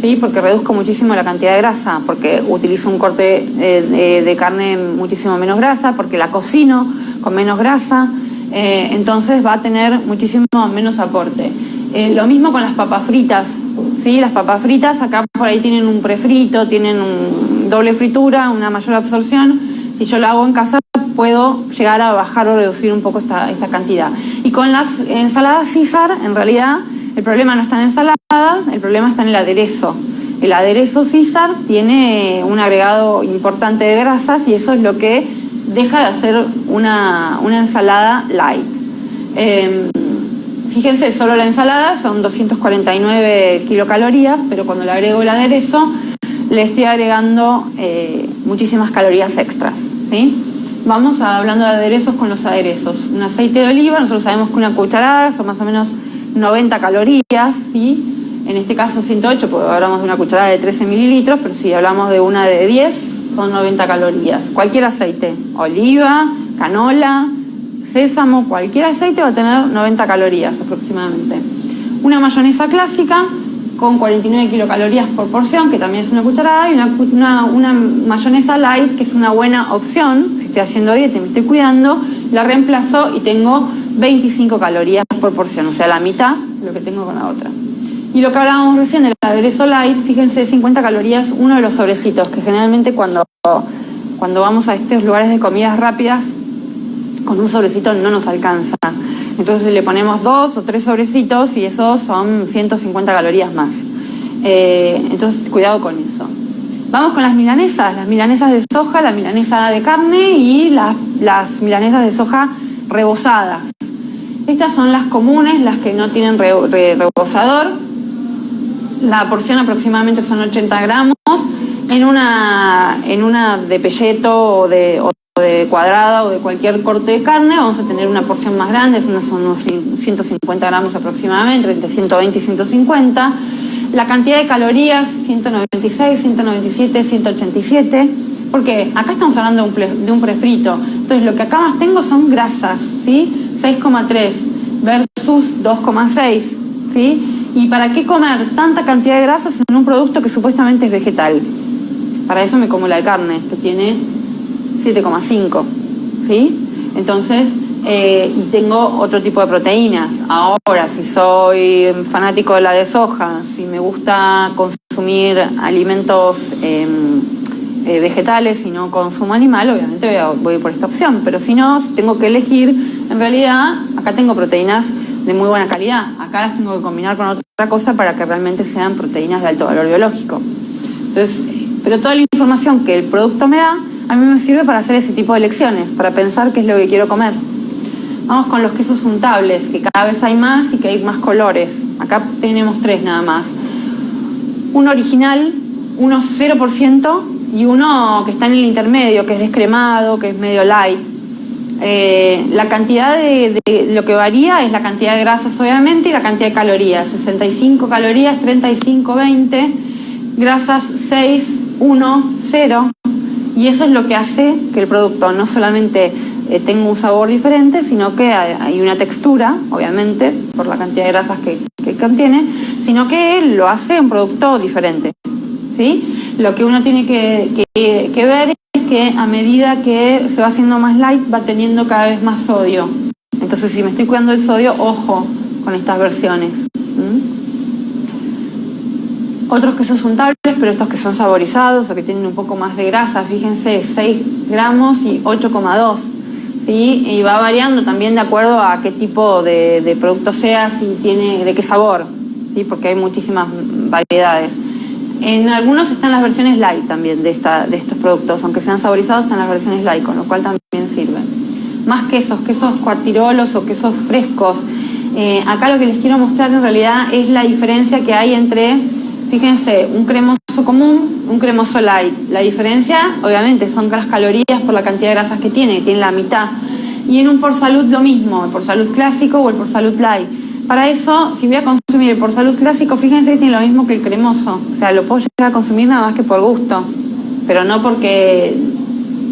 Speaker 1: ¿sí? Porque reduzco muchísimo la cantidad de grasa, porque utilizo un corte de carne muchísimo menos grasa, porque la cocino con menos grasa. Entonces va a tener muchísimo menos aporte. Lo mismo con las papas fritas, ¿sí? Las papas fritas acá por ahí tienen un prefrito, tienen un doble fritura, una mayor absorción. Si yo lo hago en casa puedo llegar a bajar o reducir un poco esta cantidad. Y con las ensaladas César, en realidad el problema no está en la ensalada, el problema está en el aderezo. El aderezo César tiene un agregado importante de grasas y eso es lo que deja de hacer una ensalada light. Fíjense, solo la ensalada son 249 kilocalorías, pero cuando le agrego el aderezo le estoy agregando muchísimas calorías extras, ¿sí? Vamos hablando de aderezos con los aderezos. Un aceite de oliva, nosotros sabemos que una cucharada son más o menos 90 calorías, ¿sí? En este caso 108, porque hablamos de una cucharada de 13 mililitros, pero si hablamos de una de 10, son 90 calorías. Cualquier aceite, oliva, canola, sésamo, cualquier aceite va a tener 90 calorías aproximadamente. Una mayonesa clásica con 49 kilocalorías por porción, que también es una cucharada, y una mayonesa light, que es una buena opción. Si estoy haciendo dieta y me estoy cuidando, la reemplazo y tengo 25 calorías por porción, o sea, la mitad de lo que tengo con la otra. Y lo que hablábamos recién del aderezo light, fíjense, 50 calorías, uno de los sobrecitos, que generalmente cuando vamos a estos lugares de comidas rápidas, con un sobrecito no nos alcanza. Entonces le ponemos 2 o 3 sobrecitos y esos son 150 calorías más. Entonces cuidado con eso. Vamos con las milanesas de soja, la milanesa de carne y las milanesas de soja rebozadas. Estas son las comunes, las que no tienen rebozador. La porción aproximadamente son 80 gramos. En una de pelleto o de cuadrada o de cualquier corte de carne vamos a tener una porción más grande, son unos 150 gramos aproximadamente, entre 120 y 150. La cantidad de calorías, 196, 197, 187, porque acá estamos hablando de un prefrito. Entonces lo que acá más tengo son grasas, ¿sí? 6,3 versus 2,6, ¿sí? ¿Y para qué comer tanta cantidad de grasas en un producto que supuestamente es vegetal? Para eso me como la de carne, que tiene 7,5, ¿sí? Entonces, y tengo otro tipo de proteínas. Ahora, si soy fanático de la de soja, si me gusta consumir alimentos vegetales y no consumo animal, obviamente voy por esta opción. Pero si no, si tengo que elegir, en realidad, acá tengo proteínas de muy buena calidad. Acá las tengo que combinar con otra cosa para que realmente sean proteínas de alto valor biológico. Entonces, pero toda la información que el producto me da, a mí me sirve para hacer ese tipo de elecciones, para pensar qué es lo que quiero comer. Vamos con los quesos untables, que cada vez hay más y que hay más colores. Acá tenemos 3 nada más. Uno original, uno 0% y uno que está en el intermedio, que es descremado, que es medio light. La cantidad de lo que varía es la cantidad de grasas obviamente y la cantidad de calorías. 65 calorías, 35, 20, grasas 6, 1, 0. Y eso es lo que hace que el producto no solamente tenga un sabor diferente, sino que hay una textura, obviamente, por la cantidad de grasas que contiene, sino que lo hace un producto diferente, ¿sí? Lo que uno tiene que ver es que a medida que se va haciendo más light, va teniendo cada vez más sodio. Entonces, si me estoy cuidando del sodio, ojo con estas versiones. Otros quesos untables, pero estos que son saborizados o que tienen un poco más de grasa, fíjense, 6 gramos y 8,2, ¿sí? Y va variando también de acuerdo a qué tipo de producto sea, si tiene, de qué sabor, ¿sí? Porque hay muchísimas variedades. En algunos están las versiones light también de estos productos, aunque sean saborizados, están las versiones light, con lo cual también sirven. Más quesos cuartirolos o quesos frescos. Acá lo que les quiero mostrar en realidad es la diferencia que hay entre, fíjense, un cremoso común, un cremoso light. La diferencia, obviamente, son las calorías por la cantidad de grasas que tiene la mitad. Y en un Por Salud lo mismo, el Por Salud clásico o el Por Salud light. Para eso, si voy a consumir el Por Salud clásico, fíjense que tiene lo mismo que el cremoso. O sea, lo puedo llegar a consumir nada más que por gusto, pero no porque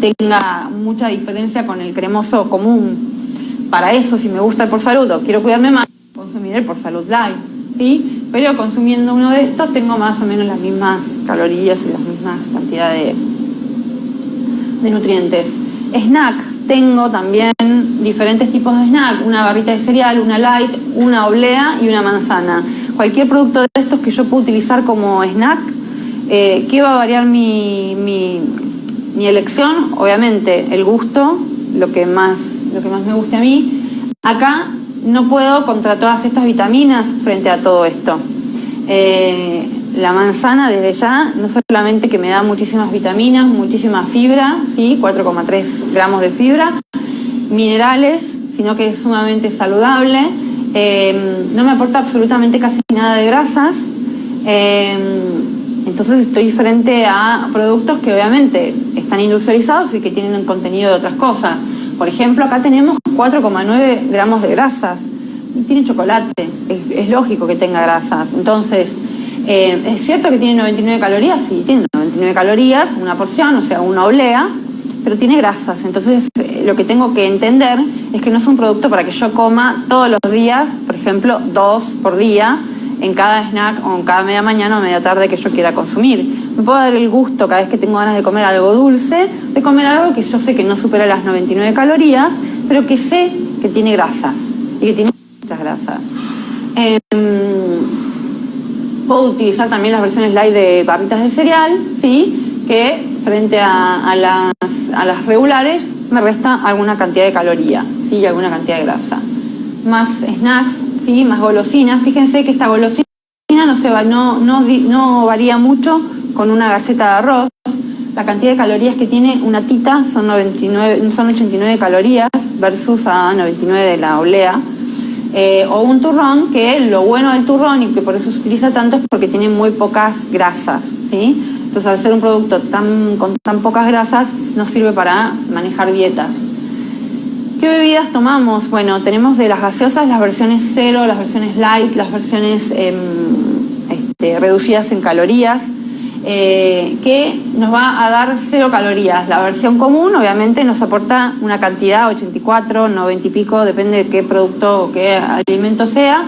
Speaker 1: tenga mucha diferencia con el cremoso común. Para eso, si me gusta el Por Salud o quiero cuidarme más, consumir el Por Salud light, ¿sí? Pero consumiendo uno de estos tengo más o menos las mismas calorías y las mismas cantidades de nutrientes. Snack, tengo también diferentes tipos de snack, una barrita de cereal, una light, una oblea y una manzana. Cualquier producto de estos que yo pueda utilizar como snack, ¿qué va a variar mi elección? Obviamente el gusto, lo que más me guste a mí. Acá no puedo contra todas estas vitaminas frente a todo esto. La manzana desde ya, no solamente que me da muchísimas vitaminas, muchísima fibra, ¿sí? 4,3 gramos de fibra, minerales, sino que es sumamente saludable, no me aporta absolutamente casi nada de grasas, entonces estoy frente a productos que obviamente están industrializados y que tienen un contenido de otras cosas. Por ejemplo, acá tenemos 4,9 gramos de grasas, y tiene chocolate, es lógico que tenga grasas. Entonces, ¿es cierto que tiene 99 calorías? Sí, tiene 99 calorías, una porción, o sea, una oblea, pero tiene grasas. Entonces, lo que tengo que entender es que no es un producto para que yo coma todos los días, por ejemplo, 2 por día, en cada snack o en cada media mañana o media tarde que yo quiera consumir. Me puedo dar el gusto cada vez que tengo ganas de comer algo dulce, de comer algo que yo sé que no supera las 99 calorías, pero que sé que tiene grasas y que tiene muchas grasas. Puedo utilizar también las versiones light de barritas de cereal, ¿sí? Que frente a las regulares me resta alguna cantidad de caloría, ¿sí? Y alguna cantidad de grasa. Más snacks, ¿sí? Más golosinas. Fíjense que esta golosina no varía mucho con una galleta de arroz. La cantidad de calorías que tiene una tita son 89 calorías versus a 99 de la oblea. O un turrón, que lo bueno del turrón y que por eso se utiliza tanto es porque tiene muy pocas grasas, ¿sí? Entonces, al ser un producto con tan pocas grasas, nos sirve para manejar dietas. ¿Qué bebidas tomamos? Bueno, tenemos de las gaseosas las versiones 0, las versiones light, las versiones reducidas en calorías, que nos va a dar 0 calorías. La versión común obviamente nos aporta una cantidad, 84, 90 y pico, depende de qué producto o qué alimento sea,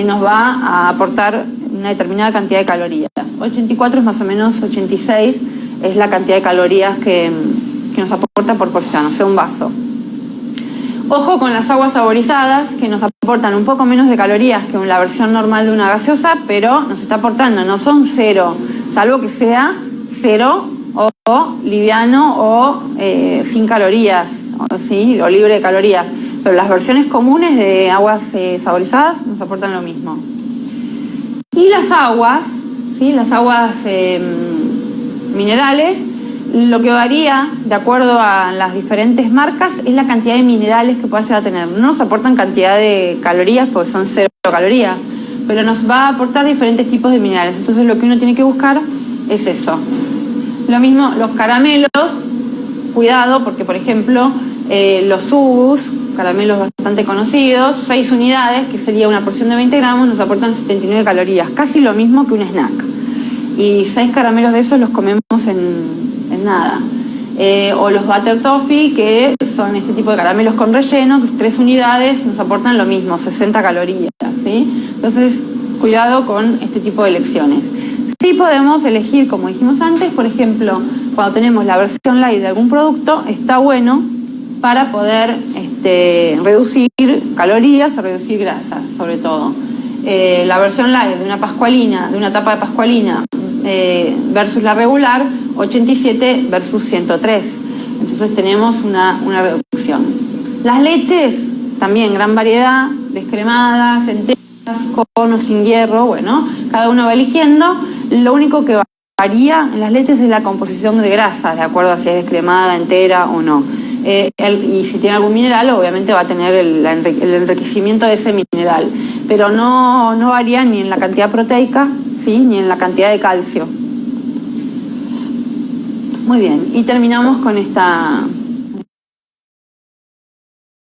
Speaker 1: nos va a aportar una determinada cantidad de calorías. 84 es más o menos 86, es la cantidad de calorías que nos aporta por porción, o sea, un vaso. Ojo con las aguas saborizadas, que nos aportan un poco menos de calorías que la versión normal de una gaseosa, pero nos está aportando, no son 0, salvo que sea 0 o liviano o sin calorías, ¿sí? O libre de calorías. Pero las versiones comunes de aguas saborizadas nos aportan lo mismo. Y las aguas, ¿sí? Las aguas minerales, lo que varía de acuerdo a las diferentes marcas es la cantidad de minerales que pueda llegar a tener. No nos aportan cantidad de calorías porque son 0 calorías, pero nos va a aportar diferentes tipos de minerales. Entonces lo que uno tiene que buscar es eso. Lo mismo los caramelos, cuidado porque por ejemplo los Ubus, caramelos bastante conocidos, 6 unidades, que sería una porción de 20 gramos, nos aportan 79 calorías, casi lo mismo que un snack. Y 6 caramelos de esos los comemos en nada. O los Butter Toffee, que son este tipo de caramelos con relleno, 3 unidades nos aportan lo mismo, 60 calorías, ¿sí? Entonces, cuidado con este tipo de elecciones. Sí podemos elegir, como dijimos antes, por ejemplo, cuando tenemos la versión light de algún producto, está bueno para poder reducir calorías o reducir grasas, sobre todo. La versión light de una pascualina, de una tapa de pascualina, versus la regular, 87 versus 103. Entonces tenemos una reducción. Las leches, también gran variedad, descremadas, enteras, con o sin hierro, bueno, cada uno va eligiendo. Lo único que varía en las leches es la composición de grasa, de acuerdo a si es descremada, entera o no. Y si tiene algún mineral, obviamente va a tener el enriquecimiento de ese mineral, pero no varía ni en la cantidad proteica, ¿sí? Ni en la cantidad de calcio. Muy bien, y terminamos con esta